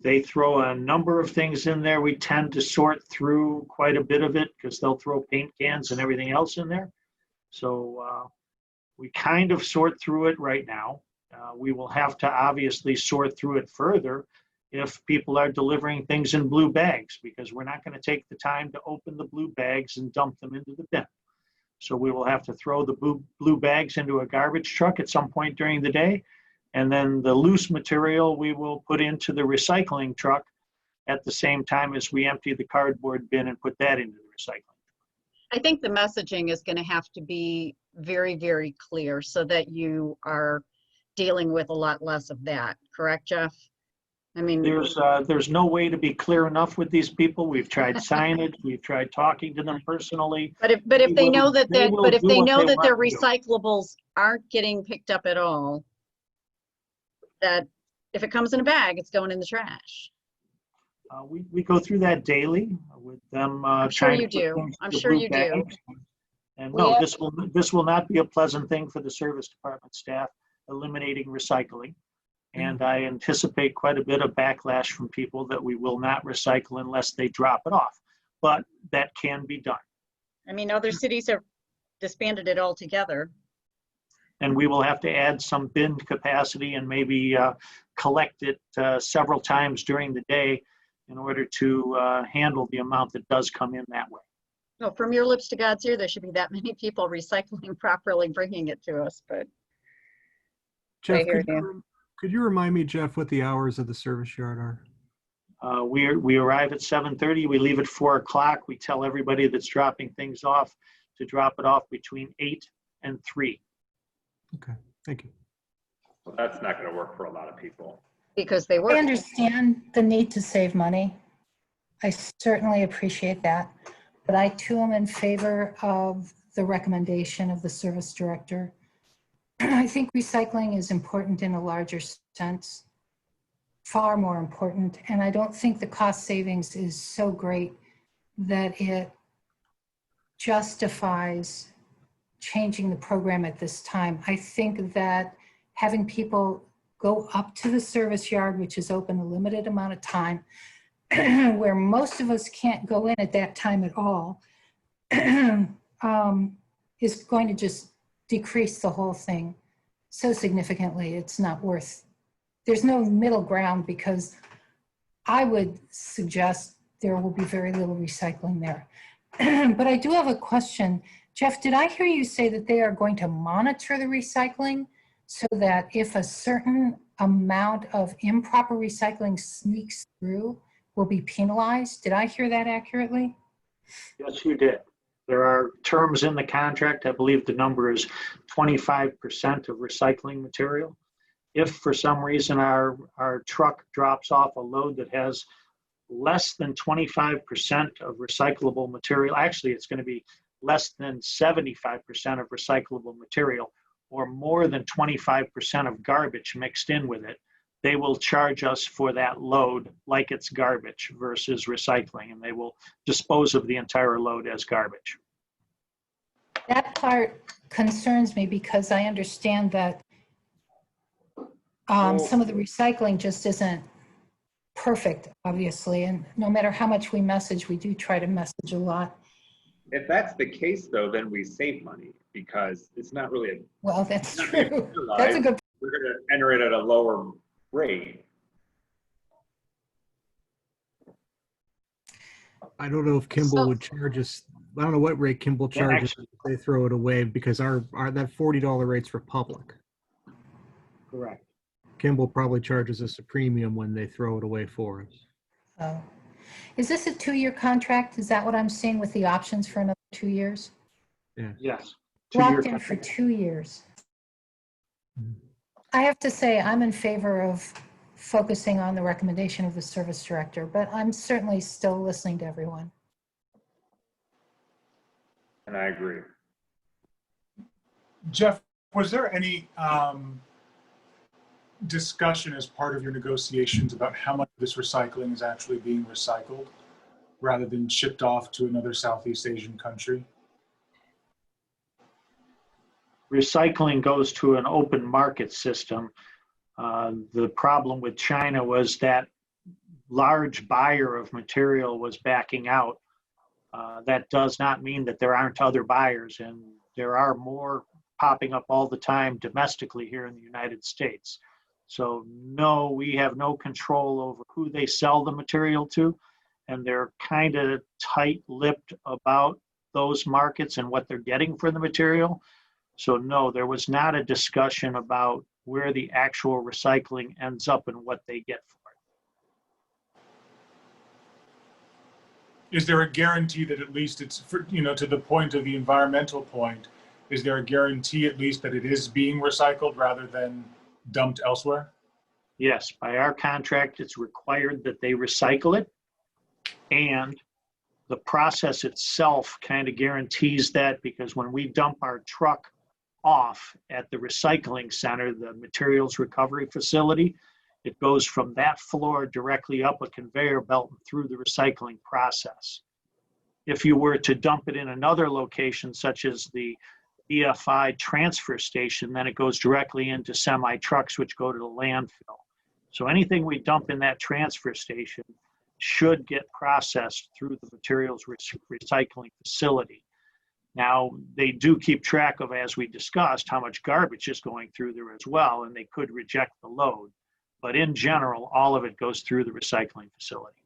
They throw a number of things in there. We tend to sort through quite a bit of it because they'll throw paint cans and everything else in there. So we kind of sort through it right now. We will have to obviously sort through it further if people are delivering things in blue bags, because we're not going to take the time to open the blue bags and dump them into the bin. So we will have to throw the blue bags into a garbage truck at some point during the day. And then the loose material we will put into the recycling truck at the same time as we empty the cardboard bin and put that into the recycling. I think the messaging is going to have to be very, very clear so that you are dealing with a lot less of that. Correct, Jeff? I mean, there's no way to be clear enough with these people. We've tried signage, we've tried talking to them personally. but if they know that their do. recyclables aren't getting picked up at all, that if it comes in a bag, it's going in the trash. We go through that daily with them. I'm sure you do. I'm sure you do. And no, this will not be a pleasant thing for the service department staff, eliminating recycling. And I anticipate quite a bit of backlash from people that we will not recycle unless they drop it off. But that can be done. I mean, other cities have disbanded it altogether. And we will have to add some bin capacity and maybe collect it several times during the day in order to handle the amount that does come in that way. No, from your lips to God's ear, there should be that many people recycling properly, bringing it to us, but. Jeff, could you remind me, Jeff, what the hours of the service yard are? We arrive at 7:30, we leave at 4 o'clock. We tell everybody that's dropping things off to drop it off between 8 and 3. Okay, thank you. Well, that's not going to work for a lot of people. Because they work. I understand the need to save money. I certainly appreciate that. But I too am in favor of the recommendation of the service director. I think recycling is important in a larger sense, far more important. And I don't think the cost savings is so great that it justifies changing the program at this time. I think that having people go up to the service yard, which is open a limited amount of time, where most of us can't go in at that time at all, is going to just decrease the whole thing so significantly. It's not worth, there's no middle ground, because I would suggest there will be very little recycling there. But I do have a question. Jeff, did I hear you say that they are going to monitor the recycling so that if a certain amount of improper recycling sneaks through, will be penalized? Did I hear that accurately? Yes, you did. There are terms in the contract. I believe the number is 25% of recycling material. If for some reason our truck drops off a load that has less than 25% of recyclable material, actually it's going to be less than 75% of recyclable material, or more than 25% of garbage mixed in with it, they will charge us for that load like it's garbage versus recycling, and they will dispose of the entire load as garbage. That part concerns me because I understand that some of the recycling just isn't perfect, obviously, and no matter how much we message, we do try to message a lot. If that's the case, though, then we save money because it's not really a. Well, that's true. That's a good. We're going to enter it at a lower rate. I don't know if Kimball would charge us. I don't know what rate Kimball charges if they throw it away, because our that $40 rate's for public. Correct. Kimball probably charges us a premium when they throw it away for us. Oh. Is this a 2-year contract? Is that what I'm seeing with the options for another 2 years? Yeah. Yes. Locked in for 2 years. I have to say, I'm in favor of focusing on the recommendation of the service director, but I'm certainly still listening to everyone. And I agree. Jeff, was there any discussion as part of your negotiations about how much of this recycling is actually being recycled rather than shipped off to another Southeast Asian country? Recycling goes to an open market system. The problem with China was that large buyer of material was backing out. That does not mean that there aren't other buyers, and there are more popping up all the time domestically here in the United States. So no, we have no control over who they sell the material to, and they're kind of tight-lipped about those markets and what they're getting for the material. So no, there was not a discussion about where the actual recycling ends up and what they get for is there a guarantee that at least it's, for, you know, to the point of the environmental point, is there a guarantee at least that it is being recycled rather than dumped elsewhere? Yes, by our contract, it's required that they recycle it. And the process itself kind of guarantees that, because when we dump our truck off at the recycling center, the materials recovery facility, it goes from that floor directly up a conveyor belt and through the recycling process. If you were to dump it in another location, such as the EFI transfer station, then it goes directly into semi trucks, which go to the landfill. So anything we dump in that transfer station should get processed through the materials recycling facility. Now, they do keep track of, as we discussed, how much garbage is going through there as well, and they could reject the load. But in general, all of it goes through the recycling facility.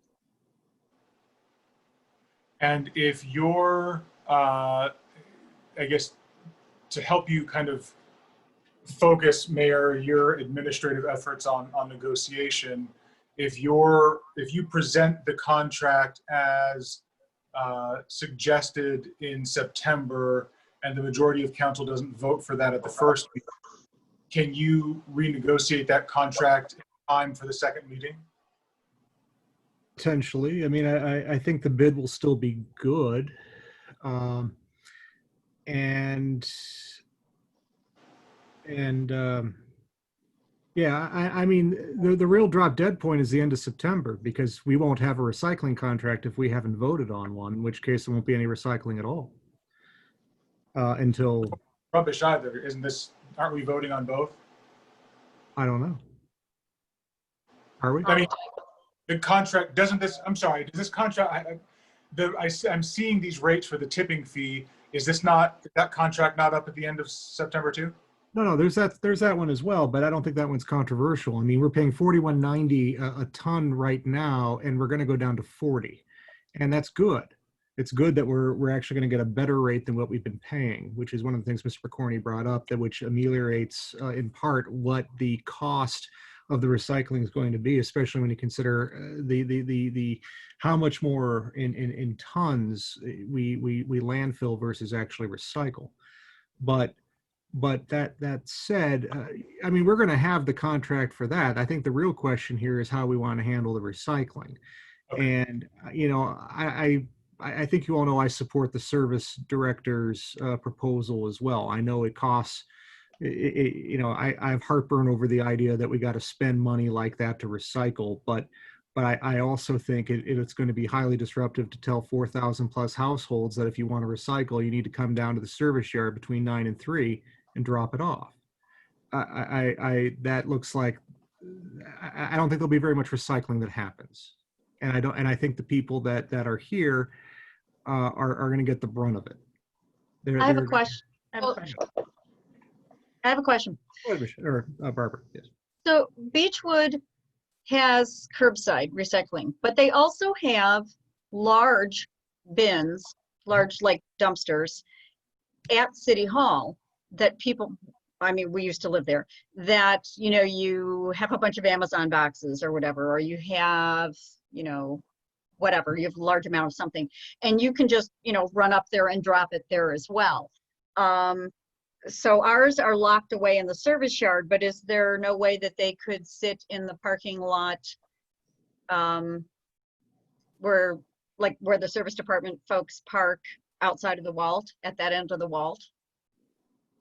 And if you're, I guess, to help you kind of focus, Mayor, your administrative efforts on negotiation, if you present the contract as suggested in September and the majority of council doesn't vote for that at the first meeting, can you renegotiate that contract in time for the second meeting? Potentially. I mean, I think the bid will still be good. Yeah, I mean, the real drop dead point is the end of September, because we won't have a recycling contract if we haven't voted on one, in which case there won't be any recycling at all until. Rubbish either. Aren't we voting on both? I don't know. Are we? I mean, the contract, doesn't this, I'm sorry, does this contract, I'm seeing these rates for the tipping fee. Is that contract not up at the end of September too? No, there's that one as well, but I don't think that one's controversial. I mean, we're paying $41.90 a ton right now, and we're going to go down to 40, and that's good. It's good that we're actually going to get a better rate than what we've been paying, which is one of the things Mr. Picorni brought up, that which ameliorates in part what the cost of the recycling is going to be, especially when you consider the how much more in tons we landfill versus actually recycle. But that said, I mean, we're going to have the contract for that. I think the real question here is how we want to handle the recycling. Okay. And, you know, I think you all know I support the service director's proposal as well. I know it costs, you know, I have heartburn over the idea that we got to spend money like that to recycle, but I also think it's going to be highly disruptive to tell 4,000 plus households that if you want to recycle, you need to come down to the service yard between 9 and 3 and drop it off. That looks like, I don't think there'll be very much recycling that happens. And I think the people that are here are going to get the brunt of it. I have a question. Barbara, yes. So Beechwood has curbside recycling, but they also have large bins, large like dumpsters at City Hall that people, I mean, we used to live there, that, you know, you have a bunch of Amazon boxes or whatever, or you have, you know, whatever, you have a large amount of something, and you can just, you know, run up there and drop it there as well. So ours are locked away in the service yard, but is there no way that they could sit in the parking lot where the service department folks park outside of the vault, at that end of the vault,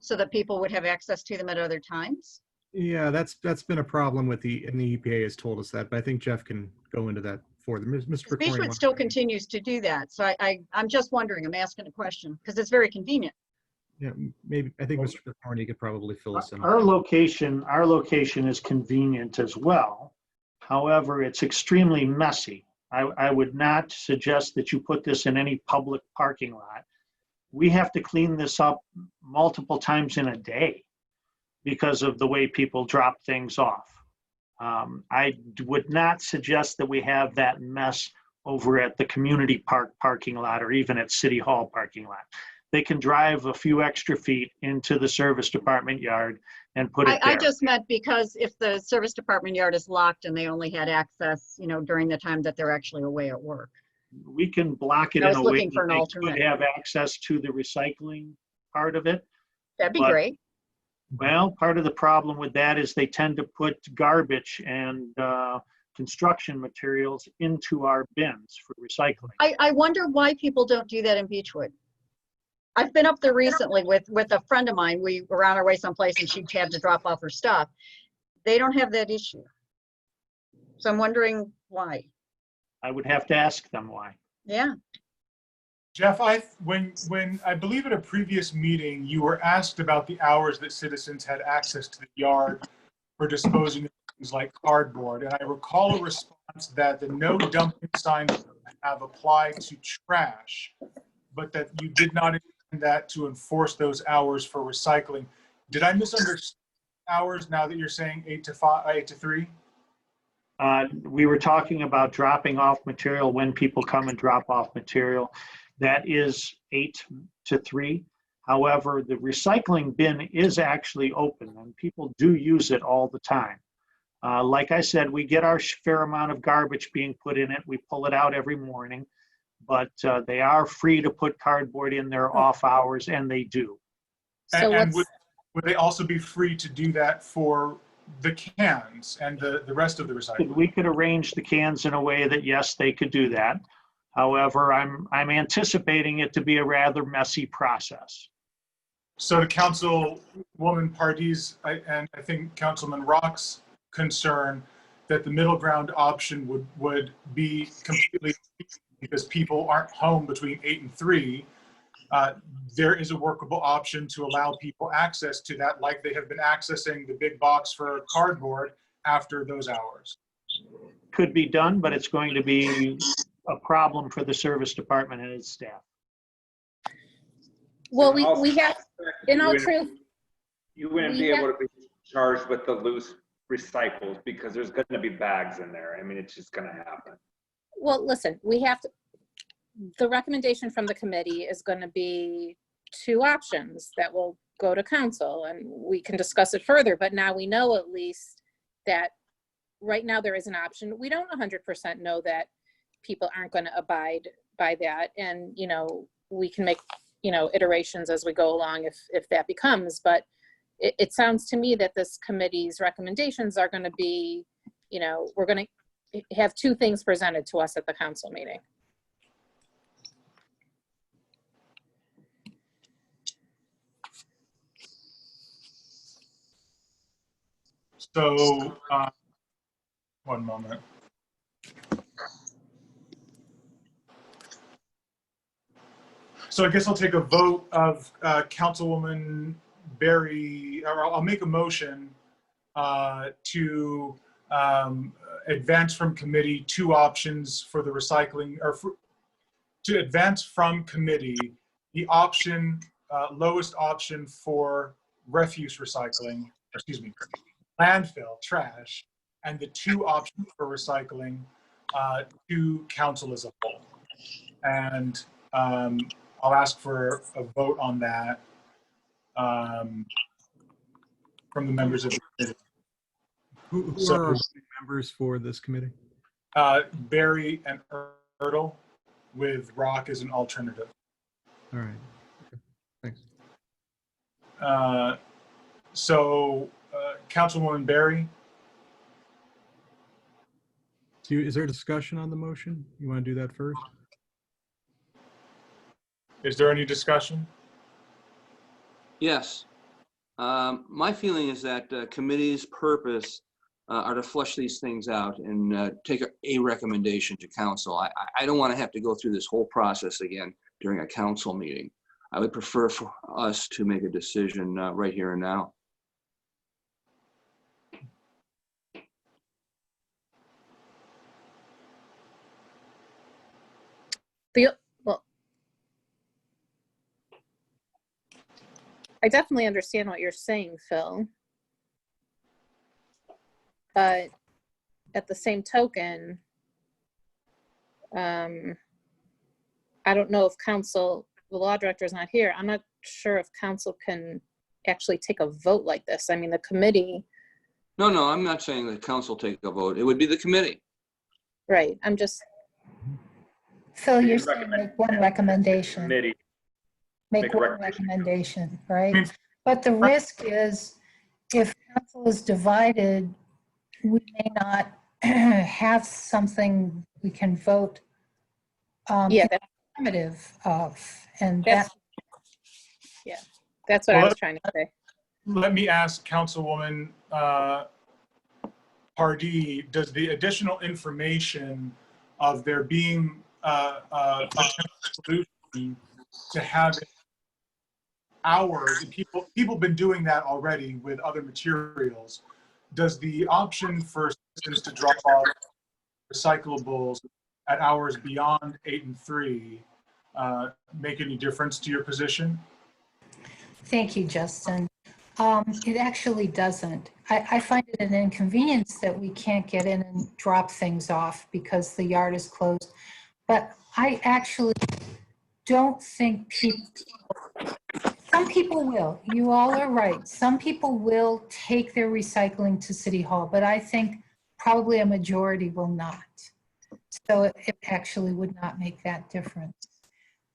so that people would have access to them at other times? Yeah, that's been a problem with the EPA has told us that, but I think Jeff can go into that for them. Mr. Beechwood still continues to do that, so I'm just wondering, I'm asking a question, because it's very convenient. Yeah, maybe, I think Mr. Picorni could probably fill us in. Our location is convenient as well. However, it's extremely messy. I would not suggest that you put this in any public parking lot. We have to clean this up multiple times in a day because of the way people drop things off. I would not suggest that we have that mess over at the community park parking lot or even at City Hall parking lot. They can drive a few extra feet into the service department yard and put it there. I just meant because if the service department yard is locked and they only had access, you know, during the time that they're actually away at work. We can block it I in was a way looking for that an they alternate. could have access to the recycling part of it. That'd be But- great. Well, part of the problem with that is they tend to put garbage and construction materials into our bins for recycling. I wonder why people don't do that in Beechwood. I've been up there recently with a friend of mine. We were on our way someplace and she had to drop off her stuff. They don't have that issue. So I'm wondering why. I would have to ask them why. Yeah. Jeff, when I believe at a previous meeting, you were asked about the hours that citizens had access to the yard for disposing of things like cardboard. And I recall a response that the no dumping sign have applied to trash, but that you did not intend that to enforce those hours for recycling. Did I misunderstand hours now that you're saying 8 to 3? We were talking about dropping off material when people come and drop off material. That is 8 to 3. However, the recycling bin is actually open and people do use it all the time. Like I said, we get our fair amount of garbage being put in it. We pull it out every morning, but they are free to put cardboard in their off hours, and they do. So And what's, would they also be free to do that for the cans and the rest of the recycling? We could arrange the cans in a way that, yes, they could do that. However, I'm anticipating it to be a rather messy process. So to Councilwoman Pardis and I think Councilman Rock's concern that the middle ground option would be completely, because people aren't home between 8 and 3, there is a workable option to allow people access to that, like they have been accessing the big box for cardboard after those hours. Could be done, but it's going to be a problem for the service department and its staff. well, we have, in all truth, You wouldn't be able to be charged with the loose recycles because there's going to be bags in there. I mean, it's just going to happen. well, listen, we have to, the recommendation from the committee is going to be 2 options that will go to council, and we can discuss it further, but now we know at least that right now there is an option. We don't 100% know that people aren't going to abide by that, and we can make iterations as we go along if that becomes, but it sounds to me that this committee's recommendations are going to be, we're going to have 2 things presented to us at the council meeting. So, one moment. So I guess I'll take a vote of Councilwoman Berry, or I'll make a motion to advance from committee 2 options for the recycling, or to advance from committee the option, lowest option for refuse recycling, excuse me, landfill, trash, and the 2 options for recycling to council as a whole. And I'll ask for a vote on that from the members of the committee. Who So- are our members for this committee? Barry and Ertl, with Rock as an alternative. All right. Okay. Thanks. So Councilwoman Barry, Is there a discussion on the motion? You want to do that first? is there any discussion? Yes. My feeling is that committee's purpose are to flush these things out and take a recommendation to council. I don't want to have to go through this whole process again during a council meeting. I would prefer for us to make a decision right here and now. Well, I definitely understand what you're saying, Phil. But at the same token, I don't know if council, the law director is not here. I'm not sure if council can actually take a vote like this. I mean, the committee. No, I'm not saying that council take a vote. It would be the committee. Right. I'm just, Phil, you're Make a saying recommend- make one recommendation. Committee. Make make a one recommendation. recommendation, I mean, right? But the risk is if council is divided, we may not have something we can vote Yeah, in the affirmative of, and that's, that, that's what I was trying to say. let me ask Councilwoman Pardee, does the additional information of there being a solution to having hours, and people been doing that already with other materials, does the option for citizens to drop off recyclables at hours beyond 8 and 3 make any difference to your position? Thank you, Justin. It actually doesn't. I find it an inconvenience that we can't get in and drop things off because the yard is closed. But I actually don't think some people will. You all are right. Some people will take their recycling to City Hall, but I think probably a majority will not. So it actually would not make that difference.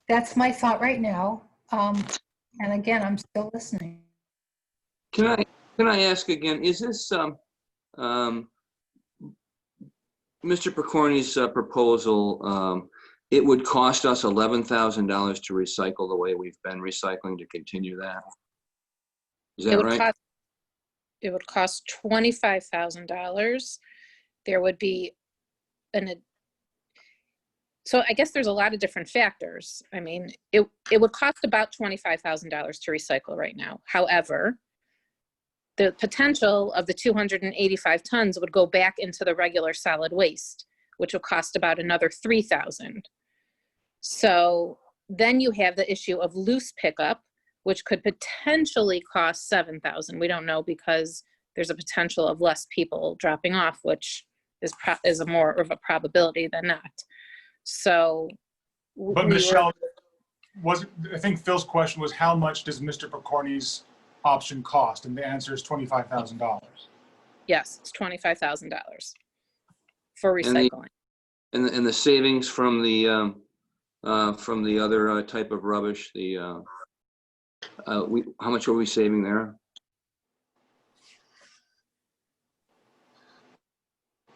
That's my thought right now. And again, I'm still listening. Can I ask again, is this Mr. Percorny's proposal, it would cost us $11,000 to recycle the way we've been recycling, to continue that? Is that right? It would cost $25,000. There would be so I guess there's a lot of different factors. I mean, it would cost about $25,000 to recycle right now. However, the potential of the 285 tons would go back into the regular solid waste, which will cost about another $3,000. So then you have the issue of loose pickup, which could potentially cost $7,000. We don't know because there's a potential of less people dropping off, which is a more of a probability than not. So, but Michelle, I think Phil's question was, how much does Mr. Percorny's option cost? And the answer is $25,000. Yes, it's $25,000 for recycling. And the savings from the other type of rubbish, how much are we saving there?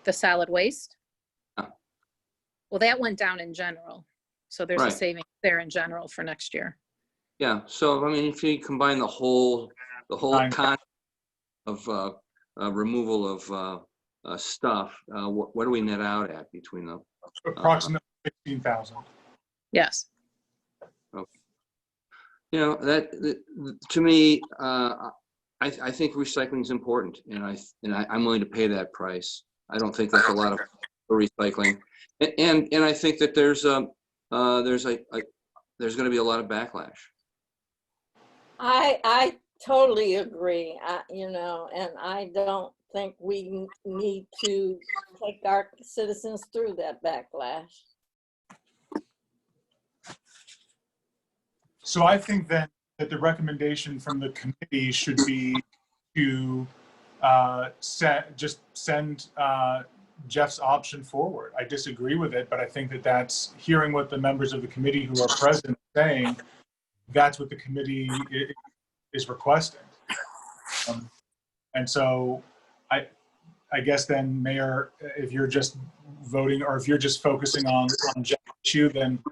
The solid waste? Well, that went down in general. So there's a savings there in general for next year. Yeah. So, I mean, if you combine the whole concept of removal of stuff, what do we net out at between them? Approximately 15,000. Yes. Okay. You know, to me, I think recycling is important, and I'm willing to pay that price. I don't think that's a lot of for recycling, and I think that there's going to be a lot of backlash. I totally agree. And I don't think we need to take our citizens through that backlash. So I think then that the recommendation from the committee should be to send Jeff's option forward. I disagree with it, but I think that that's hearing what the members of the committee who are present saying. That's what the committee is requesting. And so I guess then, Mayor, if you're just voting or if you're just focusing on Jeff's issue, then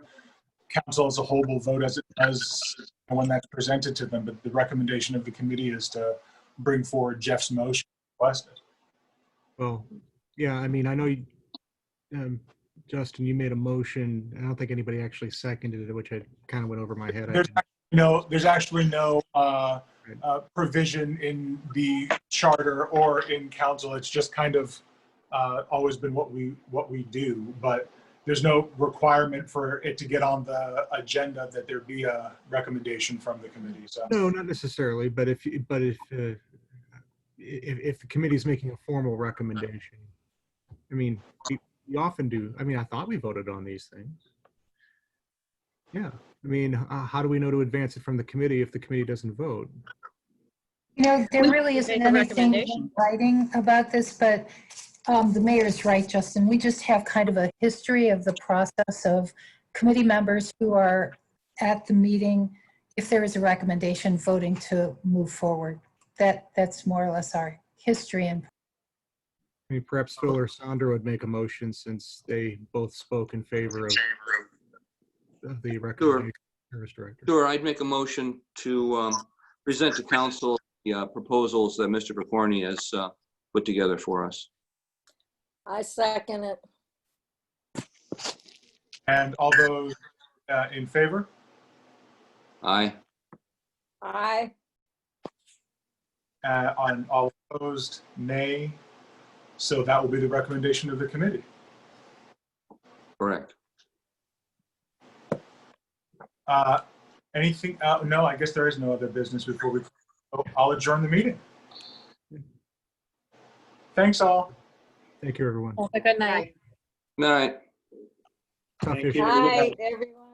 council as a whole will vote as it does when that's presented to them. But the recommendation of the committee is to bring forward Jeff's motion requested. Well, yeah, I mean, I know you, Justin, you made a motion. I don't think anybody actually seconded it, which I kind of went over my head. There's actually no provision in the charter or in council. It's just kind of always been what we do, but there's no requirement for it to get on the agenda that there be a recommendation from the committee. So no, not necessarily, but if the committee is making a formal recommendation, I mean, we often do. I mean, I thought we voted on these things. Yeah. I mean, how do we know to advance it from the committee if the committee doesn't vote? You know, there really isn't anything in writing about this, but the mayor is right, Justin. We just have kind of a history of the process of committee members who are at the meeting, if there is a recommendation, voting to move forward. That's more or less our history. And I mean, perhaps Phil or Sandra would make a motion since they both spoke in favor of the recommendation. Director. Sure, I'd make a motion to present to council the proposals that Mr. Picorni has put together for us. I second it. And all those in favor? Aye. Aye. On all opposed, nay. So that will be the recommendation of the committee. Correct. Anything? No, I guess there is no other business before we. I'll adjourn the meeting. Thanks all. Thank you, everyone. Have a good night. Good night. Tough Thank issue. you. Night, everyone.